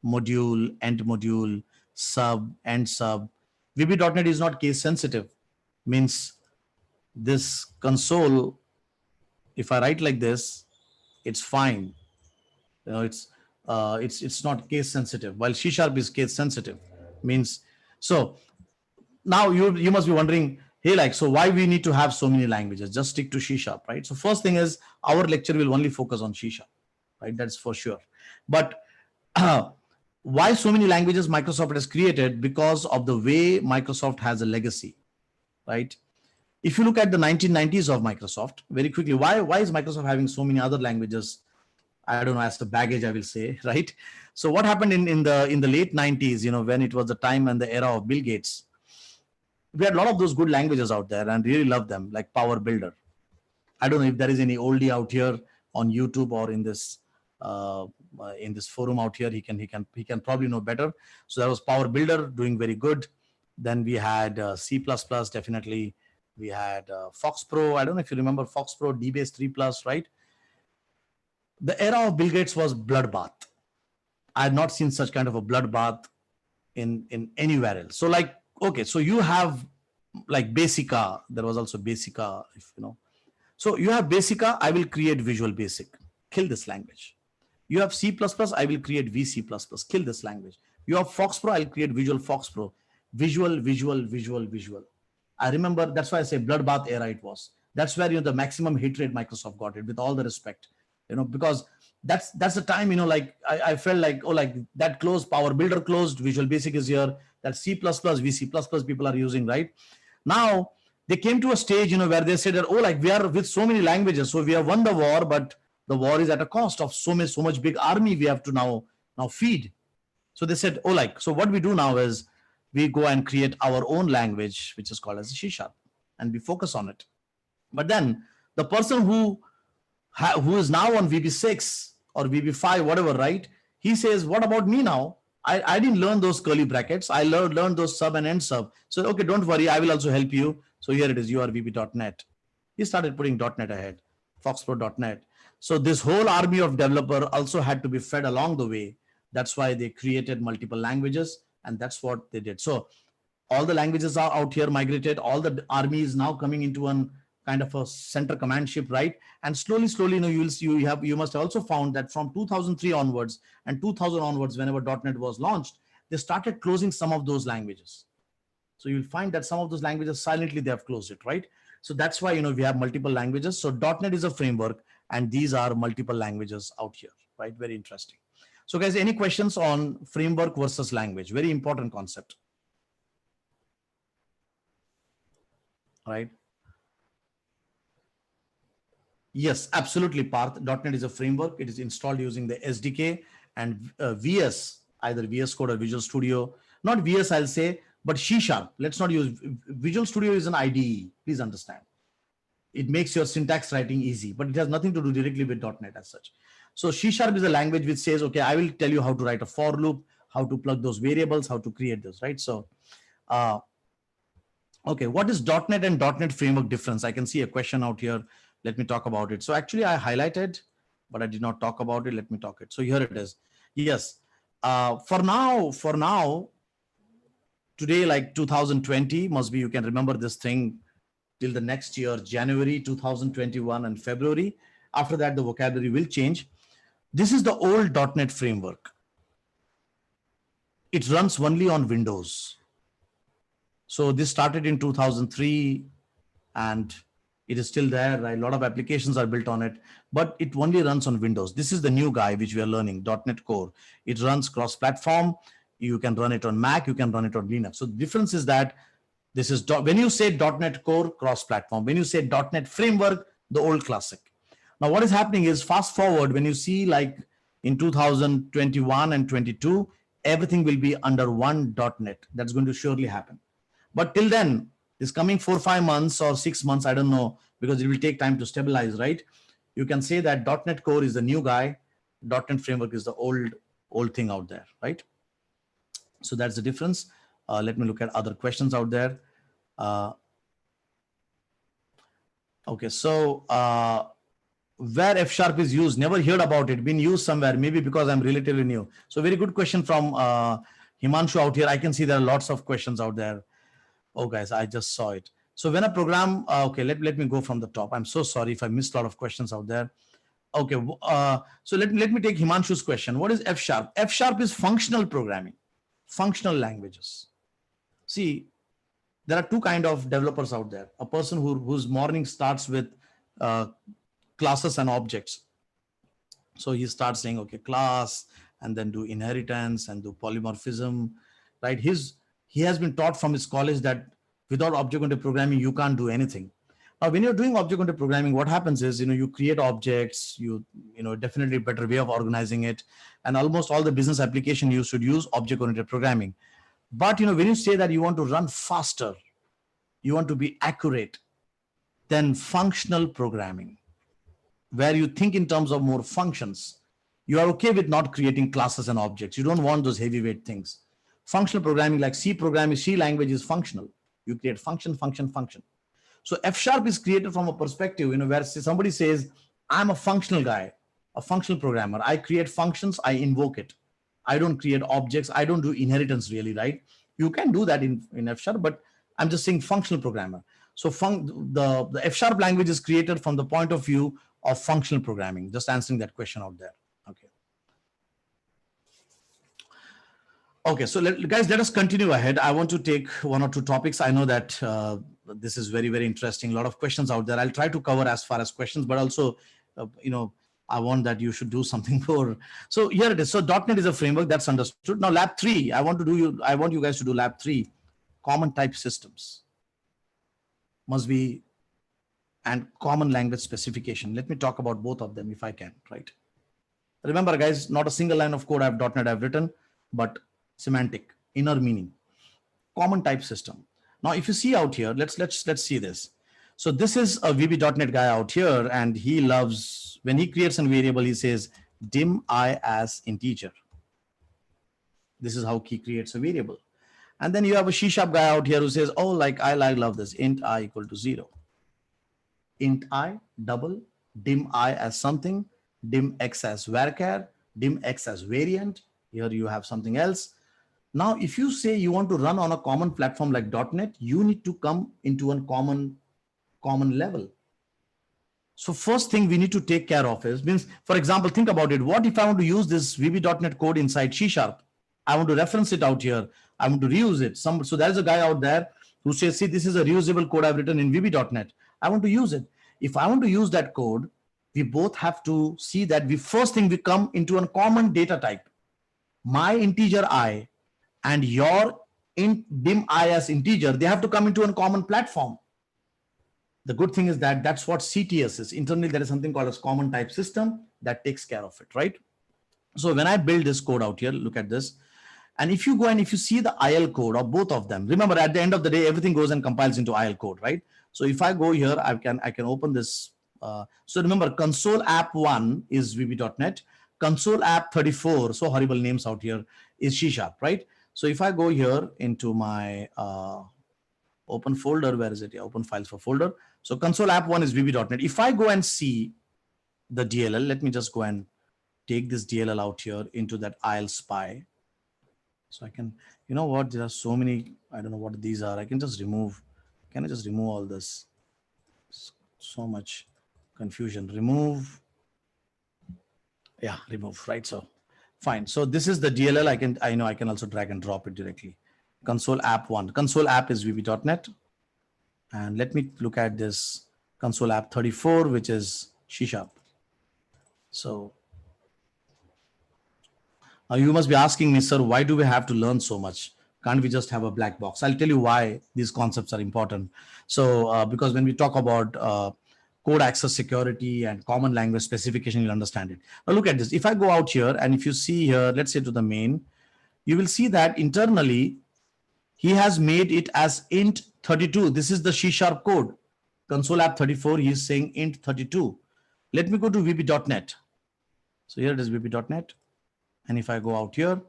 Module, end module, sub, end sub. VB.NET is not case sensitive. Means this console, if I write like this, it's fine. It's not case sensitive. While C# is case sensitive. Means so now you must be wondering, hey, so why we need to have so many languages? Just stick to C#, right? So first thing is our lecture will only focus on C#, right? That's for sure. But why so many languages Microsoft has created? Because of the way Microsoft has a legacy, right? If you look at the 1990s of Microsoft, very quickly, why is Microsoft having so many other languages? I don't know, as the baggage, I will say, right? So what happened in the late 90s, when it was the time and the era of Bill Gates, we had a lot of those good languages out there and really love them, like Power Builder. I don't know if there is any oldie out here on YouTube or in this forum out here. He can probably know better. So that was Power Builder, doing very good. Then we had C++, definitely. We had Fox Pro. I don't know if you remember Fox Pro, DBase 3 Plus, right? The era of Bill Gates was bloodbath. I had not seen such kind of a bloodbath in anywhere else. So like, okay, so you have like Basica. There was also Basica, if you know. So you have Basica, I will create Visual Basic, kill this language. You have C++, I will create VC++, kill this language. You have Fox Pro, I'll create Visual Fox Pro. Visual, visual, visual, visual. I remember, that's why I say bloodbath era it was. That's where, you know, the maximum hit rate Microsoft got it, with all the respect, you know, because that's the time, you know, like I felt like, oh, like that closed, Power Builder closed, Visual Basic is here, that C++, VC++ people are using, right? Now, they came to a stage, you know, where they said that, oh, like we are with so many languages, so we have won the war, but the war is at a cost of so much big army we have to now feed. So they said, oh, like, so what we do now is we go and create our own language, which is called as C#, and we focus on it. But then the person who is now on VB6 or VB5, whatever, right? He says, what about me now? I didn't learn those curly brackets. I learned those sub and end sub. So, okay, don't worry. I will also help you. So here it is, you are VB.NET. He started putting .NET ahead, FoxPro.NET. So this whole army of developer also had to be fed along the way. That's why they created multiple languages, and that's what they did. So all the languages are out here migrated. All the army is now coming into one kind of a center command ship, right? And slowly, you know, you must have also found that from 2003 onwards and 2000 onwards, whenever .NET was launched, they started closing some of those languages. So you'll find that some of those languages silently they have closed it, right? So that's why, you know, we have multiple languages. So .NET is a framework, and these are multiple languages out here, right? Very interesting. So guys, any questions on framework versus language? Very important concept, right? Yes, absolutely, Parth. .NET is a framework. It is installed using the SDK and VS, either VS Code or Visual Studio. Not VS, I'll say, but C#. Let's not use Visual Studio is an IDE. Please understand. It makes your syntax writing easy, but it has nothing to do directly with .NET as such. So C# is a language which says, okay, I will tell you how to write a for loop, how to plug those variables, how to create those, right? So, okay, what is .NET and .NET framework difference? I can see a question out here. Let me talk about it. So actually I highlighted, but I did not talk about it. Let me talk it. So here it is. Yes. For now, today, like 2020, must be, you can remember this thing till the next year, January 2021 and February. After that, the vocabulary will change. This is the old .NET framework. It runs only on Windows. So this started in 2003 and it is still there. Right? A lot of applications are built on it, but it only runs on Windows. This is the new guy which we are learning, .NET Core. It runs cross-platform. You can run it on Mac, you can run it on Linux. So the difference is that this is, when you say .NET Core, cross-platform. When you say .NET Framework, the old classic. Now what is happening is, fast forward, when you see like in 2021 and 22, everything will be under one .NET. That's going to surely happen. But till then, this coming 4 or 5 months or 6 months, I don't know, because it will take time to stabilize, right? You can say that .NET Core is the new guy, .NET Framework is the old thing out there, right? So that's the difference. Let me look at other questions out there. Okay, so where F# is used, never heard about it, been used somewhere, maybe because I'm relatively new. So very good question from Himanshu out here. I can see there are lots of questions out there. Oh guys, I just saw it. So when a program, okay, let me go from the top. I'm so sorry if I missed a lot of questions out there. Okay, so let me take Himanshu's question. What is F#? F# is functional programming, functional languages. See, there are two kinds of developers out there. A person whose morning starts with classes and objects. So he starts saying, okay, class, and then do inheritance and do polymorphism, right? He has been taught from his college that without object-oriented programming, you can't do anything. Now, when you're doing object-oriented programming, what happens is, you create objects, definitely a better way of organizing it. And almost all the business application, you should use object-oriented programming. But, when you say that you want to run faster, you want to be accurate, then functional programming, where you think in terms of more functions. You are okay with not creating classes and objects. You don't want those heavyweight things. Functional programming, like C programming, C language is functional. You create function, function, function. So F# is created from a perspective, where somebody says, I'm a functional guy, a functional programmer. I create functions, I invoke it. I don't create objects. I don't do inheritance really, right? You can do that in F#, but I'm just saying functional programmer. So the F# language is created from the point of view of functional programming. Just answering that question out there. Okay. Okay, so guys, let us continue ahead. I want to take one or two topics. I know that this is very, very interesting. A lot of questions out there. I'll try to cover as far as questions, but also, I want that you should do something more. So here it is. So .NET is a framework, that's understood. Now lab 3, I want you guys to do lab 3, common type systems. Must be, and common language specification. Let me talk about both of them if I can, right? Remember guys, not a single line of code .NET I've written, but semantic, inner meaning, common type system. Now, if you see out here, let's see this. So this is a VB.NET guy out here, and he loves, when he creates a variable, he says dim I as integer. This is how he creates a variable. And then you have a C# guy out here who says, oh, like I love this, int I equal to 0. Int I double, dim I as something, dim x as varchar, dim x as variant. Here you have something else. Now, if you say you want to run on a common platform like .NET, you need to come into a common level. So first thing we need to take care of is, means, for example, think about it. What if I want to use this VB.NET code inside C#? I want to reference it out here. I want to reuse it. So there's a guy out there who says, see, this is a reusable code I've written in VB.NET. I want to use it. If I want to use that code, we both have to see that first thing we come into a common data type. My integer I and your dim I as integer, they have to come into a common platform. The good thing is that that's what CTS is. Internally, there is something called as common type system that takes care of it, right? So when I build this code out here, look at this. And if you go and if you see the IL code of both of them, remember at the end of the day, everything goes and compiles into IL code, right? So if I go here, I can open this. So remember, console app 1 is VB.NET. Console app 34, so horrible names out here, is C#, right? So if I go here into my open folder, where is it? Yeah, open files for folder. So console app 1 is VB.NET. If I go and see the DLL, let me just go and take this DLL out here into that IL spy. So I can, you know what, there are so many, I don't know what these are. I can just remove, can I just remove all this? So much confusion. Remove. Yeah, remove, right? So fine. So this is the DLL. I know I can also drag and drop it directly. Console app 1. Console app is VB.NET. And let me look at this console app 34, which is C#. So you must be asking me, sir, why do we have to learn so much? Can't we just have a black box? I'll tell you why these concepts are important. So because when we talk about code access security and common language specification, you'll understand it. Now look at this. If I go out here and if you see here, let's say to the main, you will see that internally, he has made it as int 32. This is the C# code. Console app 34, he is saying int 32. Let me go to VB.NET. So here it is VB.NET. And if I go out here,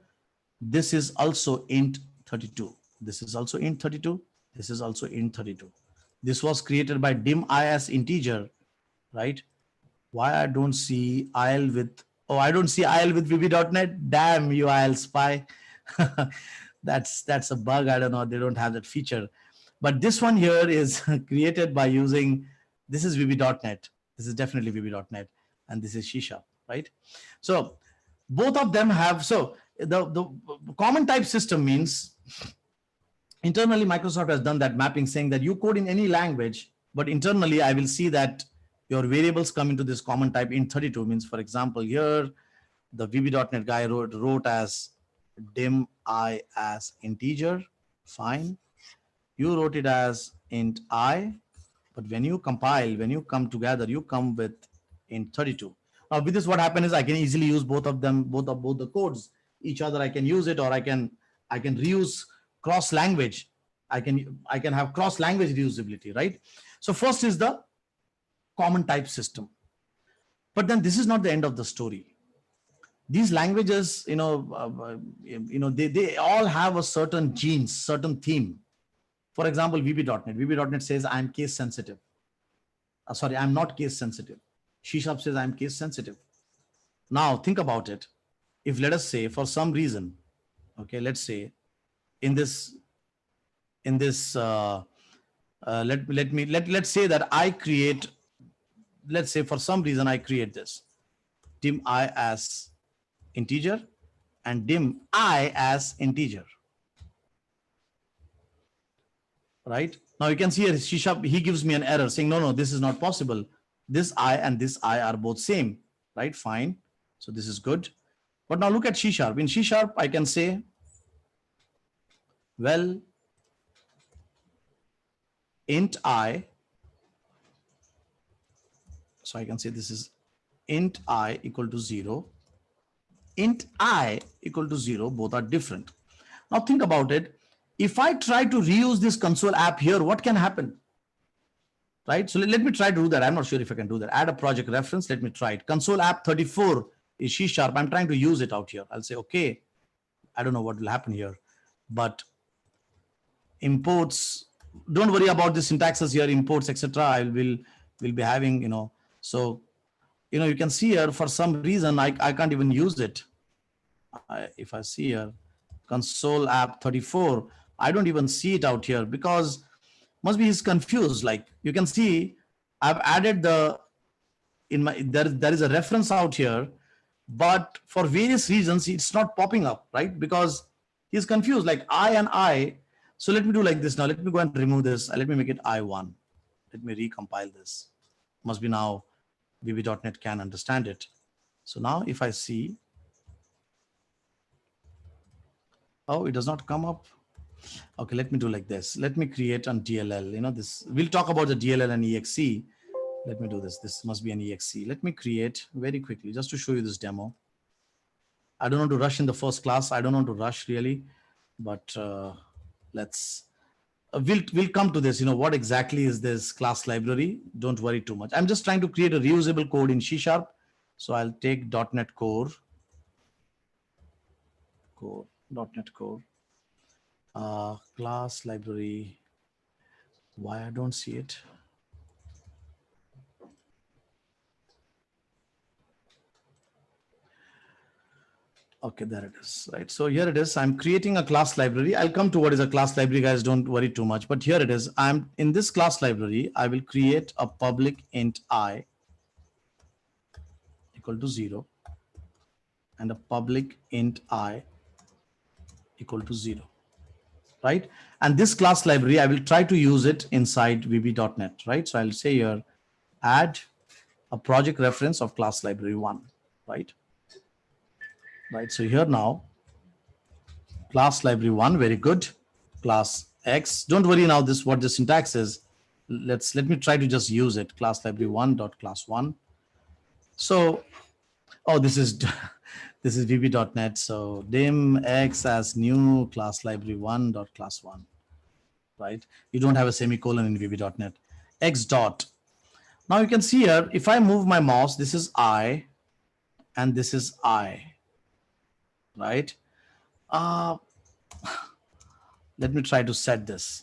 this is also int 32. This is also int 32. This is also int 32. This was created by dim I as integer, right? Why I don't see IL with, oh, I don't see IL with VB.NET. Damn you, IL spy. That's a bug. I don't know. They don't have that feature. But this one here is created by using, this is VB.NET. This is definitely VB.NET. And this is C#, right? So both of them have, so the common type system means internally Microsoft has done that mapping saying that you code in any language, but internally I will see that your variables come into this common type int 32 means, for example, here the VB.NET guy wrote as dim I as integer, fine. You wrote it as int I, but when you compile, when you come together, you come with int 32. Now with this, what happened is I can easily use both of them, both the codes. Each other I can use it, or I can reuse cross language. I can have cross language reusability, right? So first is the common type system. But then this is not the end of the story. These languages, they all have a certain genes, certain theme. For example, VB.NET. VB.NET says I'm case sensitive. Sorry, I'm not case sensitive. C# says I'm case sensitive. Now think about it. If let us say for some reason, okay, let's say let's say that I create, let's say for some reason I create this dim I as integer and dim I as integer. Right now you can see here C#, he gives me an error saying no, this is not possible. This I and this I are both same, right? Fine. So this is good. But now look at C#. In C# I can say, well, int I, so I can say this is int I equal to 0, int I equal to 0, both are different. Now think about it. If I try to reuse this console app here, what can happen? Right? So let me try to do that. I'm not sure if I can do that. Add a project reference. Let me try it. Console app 34 is C#. I'm trying to use it out here. I'll say, okay, I don't know what will happen here, but imports, don't worry about the syntaxes here, imports, etc. I will be having, so, you can see here for some reason, I can't even use it. If I see here, console app 34, I don't even see it out here because must be he's confused. Like you can see, I've added there is a reference out here, but for various reasons, it's not popping up, right? Because he's confused, like I and I. So let me do like this now. Let me go and remove this. Let me make it I1. Let me recompile this. Must be now VB.NET can understand it. So now if I see, oh, it does not come up. Okay, let me do like this. Let me create an DLL. This we'll talk about the DLL and exe. Let me do this. This must be an exe. Let me create very quickly just to show you this demo. I don't want to rush in the first class. I don't want to rush really, but let's we'll come to this. What exactly is this class library? Don't worry too much. I'm just trying to create a reusable code in C#. So I'll take .NET Core, .NET Core, class library. Why I don't see it? Okay, there it is, right? So here it is. I'm creating a class library. I'll come to what is a class library, guys. Don't worry too much. But here it is. I'm in this class library. I will create a public int I equal to 0 and a public int I equal to 0, right? And this class library, I will try to use it inside VB.NET, right? So I'll say here, add a project reference of class library 1, right? Right, so here now, class library 1, very good. Class X, don't worry now this what the syntax is. Let me try to just use it. Class library 1 dot class 1. So, oh, this is VB.NET. So dim X as new class library 1 dot class 1, right? You don't have a semicolon in VB.NET. X dot. Now you can see here, if I move my mouse, this is I and this is I. Right? Let me try to set this.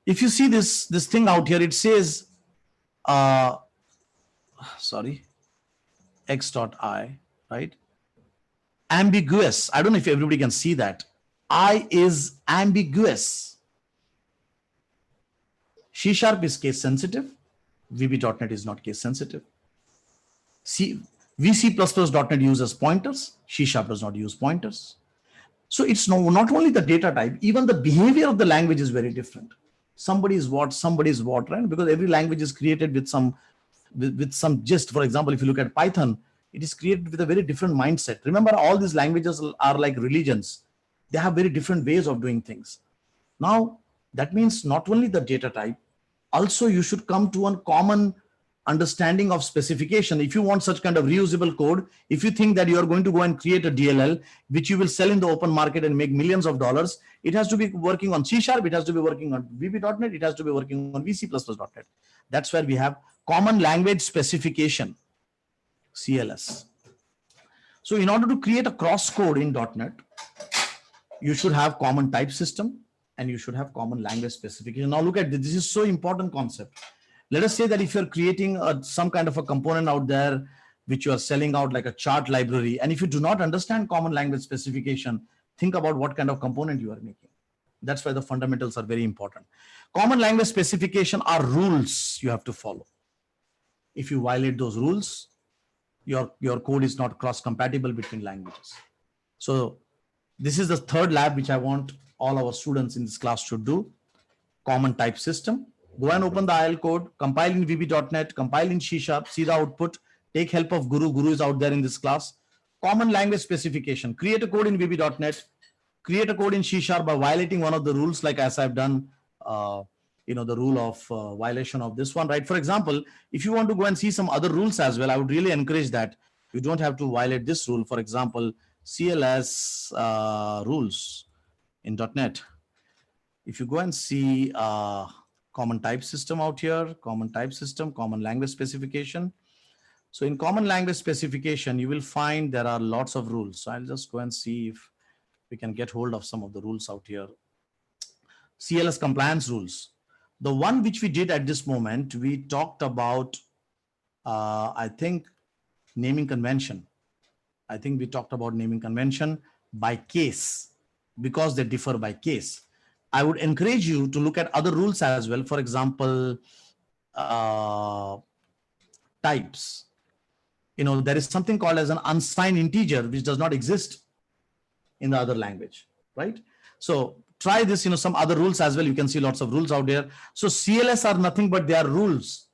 If you see this thing out here, it says, sorry, x.I, right? Ambiguous. I don't know if everybody can see that. I is ambiguous. C# is case sensitive. VB.NET is not case sensitive. VC++.NET uses pointers. C# does not use pointers. So it's not only the data type, even the behavior of the language is very different. Somebody is what, right? Because every language is created with some gist. For example, if you look at Python, it is created with a very different mindset. Remember, all these languages are like religions. They have very different ways of doing things. Now, that means not only the data type, also you should come to a common understanding of specification. If you want such kind of reusable code, if you think that you are going to go and create a DLL, which you will sell in the open market and make millions of dollars, it has to be working on C#, it has to be working on VB.NET, it has to be working on VC++.NET. That's where we have common language specification, CLS. So in order to create a cross code in .NET, you should have common type system and you should have common language specification. Now look at this. This is so important concept. Let us say that if you're creating some kind of a component out there, which you are selling out like a chart library, and if you do not understand common language specification, think about what kind of component you are making. That's why the fundamentals are very important. Common language specification are rules you have to follow. If you violate those rules, your code is not cross-compatible between languages. So this is the third lab which I want all our students in this class should do. Common type system. Go and open the IL code, compile in VB.NET, compile in C#, see the output, take help of Guru. Guru is out there in this class. Common language specification. Create a code in VB.NET, create a code in C# by violating one of the rules, like as I've done, the rule of violation of this one, right? For example, if you want to go and see some other rules as well, I would really encourage that. You don't have to violate this rule. For example, CLS rules in .NET. If you go and see common type system out here, common type system, common language specification. So in common language specification, you will find there are lots of rules. So I'll just go and see if we can get hold of some of the rules out here. CLS compliance rules. The one which we did at this moment, we talked about, I think, naming convention. I think we talked about naming convention by case, because they differ by case. I would encourage you to look at other rules as well. For example, types. There is something called as an unsigned integer, which does not exist in the other language, right? So try this, some other rules as well. You can see lots of rules out there. So CLS are nothing but they are rules.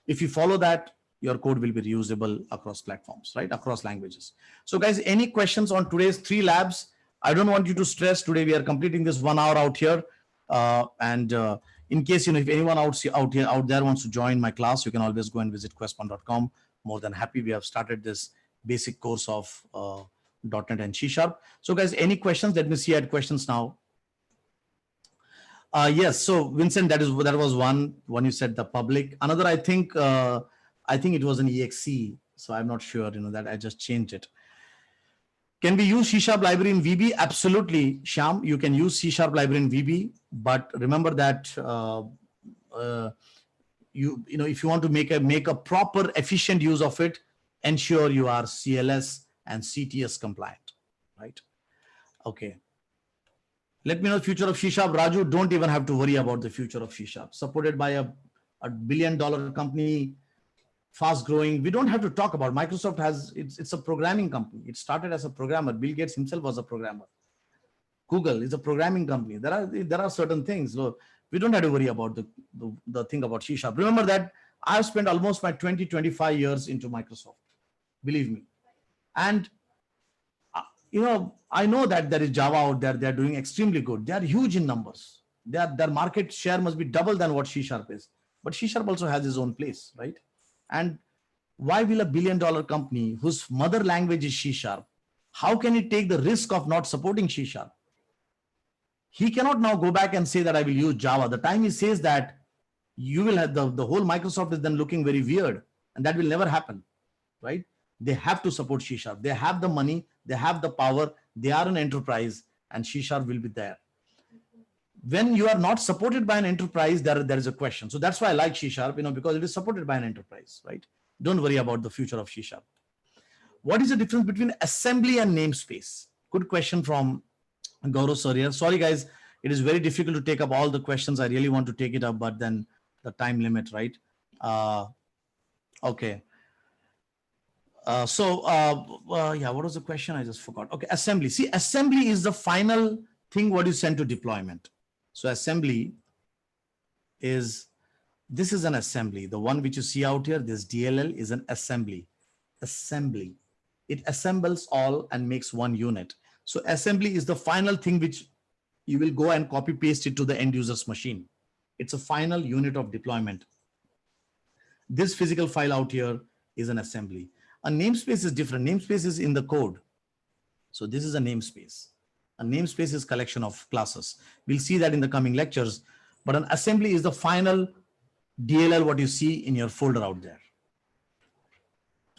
If you follow that, your code will be reusable across platforms, right? Across languages. So guys, any questions on today's 3 labs? I don't want you to stress. Today we are completing this 1 hour out here. In case, if anyone out there wants to join my class, you can always go and visit questpond.com. More than happy. We have started this basic course of .NET and C#. So guys, any questions? Let me see. I had questions now. Yes. So Vincent, that was one you said, the public. Another, I think it was an exe. So I'm not sure, that I just changed it. Can we use C# library in VB? Absolutely, Shyam. You can use C# library in VB, but remember that if you want to make a proper, efficient use of it, ensure you are CLS and CTS compliant, right? Okay. Let me know the future of C#. Raju, don't even have to worry about the future of C#. Supported by a $1 billion company, fast growing. We don't have to talk about Microsoft it's a programming company. It started as a programmer. Bill Gates himself was a programmer. Google is a programming company. There are certain things. So we don't have to worry about the thing about C#. Remember that I've spent almost my 20-25 years into Microsoft. Believe me. And I know that there is Java out there. They're doing extremely good. They are huge in numbers. Their market share must be double than what C# is. But C# also has its own place, right? And why will a $1 billion company whose mother language is C#, how can it take the risk of not supporting C#? He cannot now go back and say that I will use Java. The time he says that, you will have the whole Microsoft is then looking very weird, and that will never happen, right? They have to support C#. They have the money, they have the power, they are an enterprise, and C# will be there. When you are not supported by an enterprise, there is a question. So that's why I like C#, because it is supported by an enterprise, right? Don't worry about the future of C#. What is the difference between assembly and namespace? Good question from Gaurav sir here. Sorry guys, it is very difficult to take up all the questions. I really want to take it up, but then the time limit, right? Okay. Yeah, what was the question? I just forgot. Okay, assembly. See, assembly is the final thing what you send to deployment. So assembly this is an assembly. The one which you see out here, this DLL is an assembly. Assembly. It assembles all and makes one unit. So assembly is the final thing which you will go and copy paste it to the end user's machine. It's a final unit of deployment. This physical file out here is an assembly. A namespace is different. Namespace is in the code. So this is a namespace. A namespace is collection of classes. We'll see that in the coming lectures. But an assembly is the final DLL, what you see in your folder out there.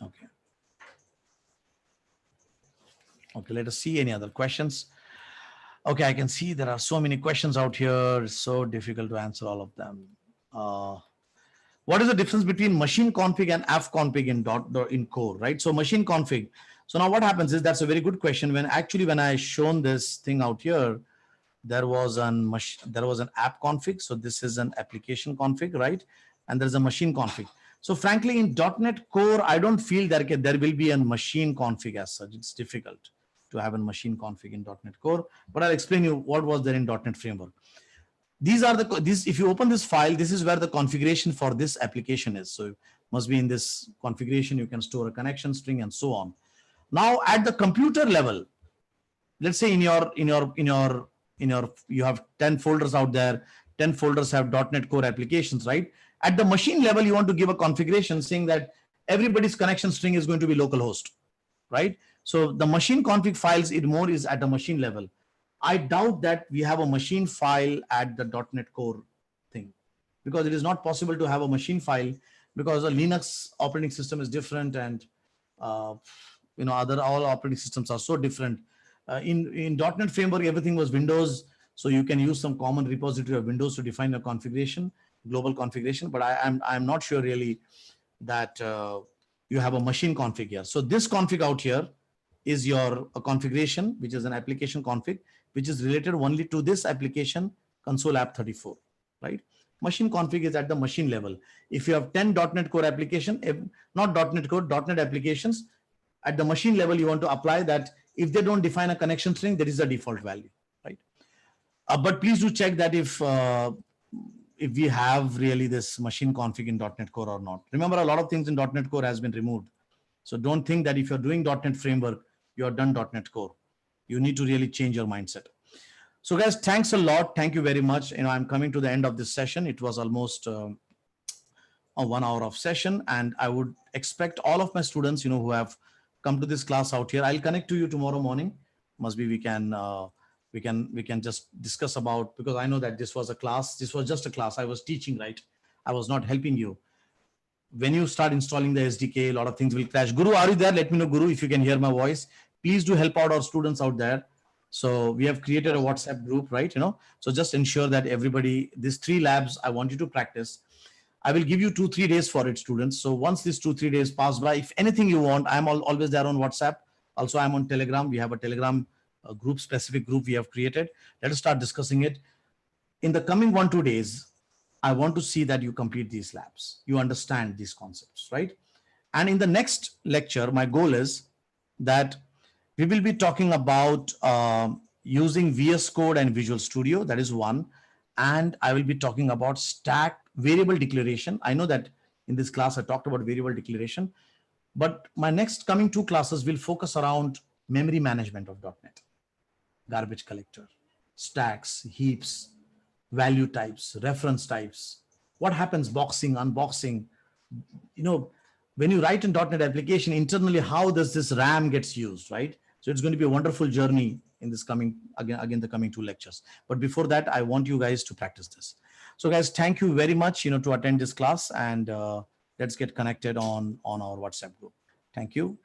Okay. Okay, let us see any other questions. Okay, I can see there are so many questions out here. It's so difficult to answer all of them. What is the difference between machine config and app config in core, right? So machine config. So now what happens is, that's a very good question. When I shown this thing out here, there was an app config. So this is an application config, right? And there's a machine config. So frankly, in .NET Core, I don't feel that there will be a machine config as such. It's difficult to have a machine config in .NET Core, but I'll explain you what was there in .NET Framework. These are if you open this file, this is where the configuration for this application is. So it must be in this configuration. You can store a connection string and so on. Now at the computer level, let's say you have 10 folders out there. 10 folders have .NET Core applications, right? At the machine level, you want to give a configuration saying that everybody's connection string is going to be localhost, right? So the machine config files is at the machine level. I doubt that we have a machine file at the .NET Core thing, because it is not possible to have a machine file, because a Linux operating system is different, and all operating systems are so different. In .NET Framework, everything was Windows, so you can use some common repository of Windows to define your configuration, global configuration. But I'm not sure really that you have a machine config here. So this config out here is your configuration, which is an application config, which is related only to this application, console app 34, right? Machine config is at the machine level. If you have 10 .NET Core application, not .NET Core, .NET applications, at the machine level, you want to apply that. If they don't define a connection string, that is the default value, right? But please do check that if we have really this machine config in .NET Core or not. Remember, a lot of things in .NET Core has been removed. So don't think that if you're doing .NET Framework, you're done .NET Core. You need to really change your mindset. So guys, thanks a lot. Thank you very much. I'm coming to the end of this session. It was almost a 1 hour of session, and I would expect all of my students, who have come to this class out here. I'll connect to you tomorrow morning. Must be we can just discuss about, because I know that this was a class. This was just a class. I was teaching, right? I was not helping you. When you start installing the SDK, a lot of things will crash. Guru, are you there? Let me know, Guru, if you can hear my voice. Please do help out our students out there. So we have created a WhatsApp group, right? So just ensure that everybody, these 3 labs, I want you to practice. I will give you 2-3 days for it, students. So once these 2-3 days pass by, if anything you want, I'm always there on WhatsApp. Also, I'm on Telegram. We have a Telegram group, specific group we have created. Let us start discussing it. In the coming 1-2 days, I want to see that you complete these labs. You understand these concepts, right? And in the next lecture, my goal is that we will be talking about using VS Code and Visual Studio. That is one. And I will be talking about stack variable declaration. I know that in this class, I talked about variable declaration, but my next coming 2 classes will focus around memory management of .NET, garbage collector, stacks, heaps, value types, reference types. What happens, boxing, unboxing, when you write in .NET application internally, how does this RAM gets used, right? So it's going to be a wonderful journey in this coming, again, the coming 2 lectures. But before that, I want you guys to practice this. So guys, thank you very much, to attend this class, and let's get connected on our WhatsApp group. Thank you.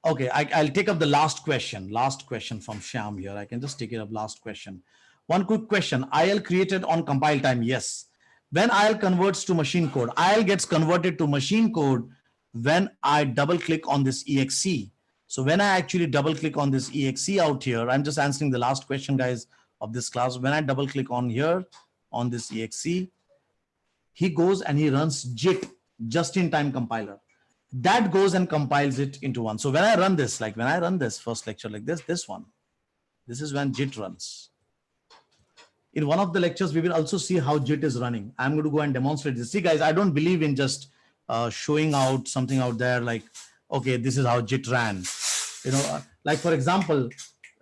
Okay, I'll take up the last question from Shyam here. I can just take it up, last question. One quick question. IL created on compile time. Yes. When IL converts to machine code, IL gets converted to machine code when I double click on this exe. So when I actually double click on this exe out here, I'm just answering the last question, guys, of this class. When I double click on here, on this exe, he goes and he runs JIT, just-in-time compiler. That goes and compiles it into one. So when I run this, like when I run this first lecture like this one, this is when JIT runs. In one of the lectures, we will also see how JIT is running. I'm going to go and demonstrate this. See, guys, I don't believe in just showing out something out there like, okay, this is how JIT ran. Like for example,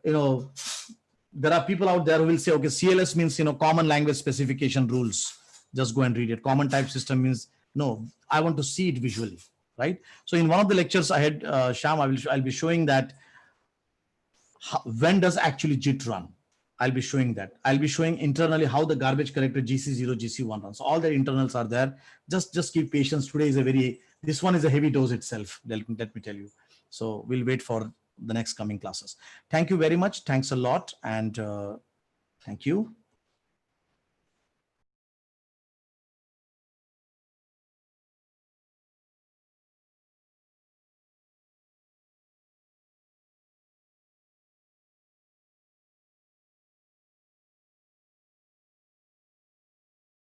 there are people out there who will say, okay, CLS means, common language specification rules. just go and read it. Common type system means, no, I want to see it visually, right? So in one of the lectures I had, Sham, I'll be showing that when does actually JIT run. I'll be showing that. I'll be showing internally how the garbage collector GC0, GC1 runs. So all the internals are there. Just keep patience. Today is this one is a heavy dose itself. Let me tell you. So we'll wait for the next coming classes. Thank you very much. Thanks a lot. And thank you.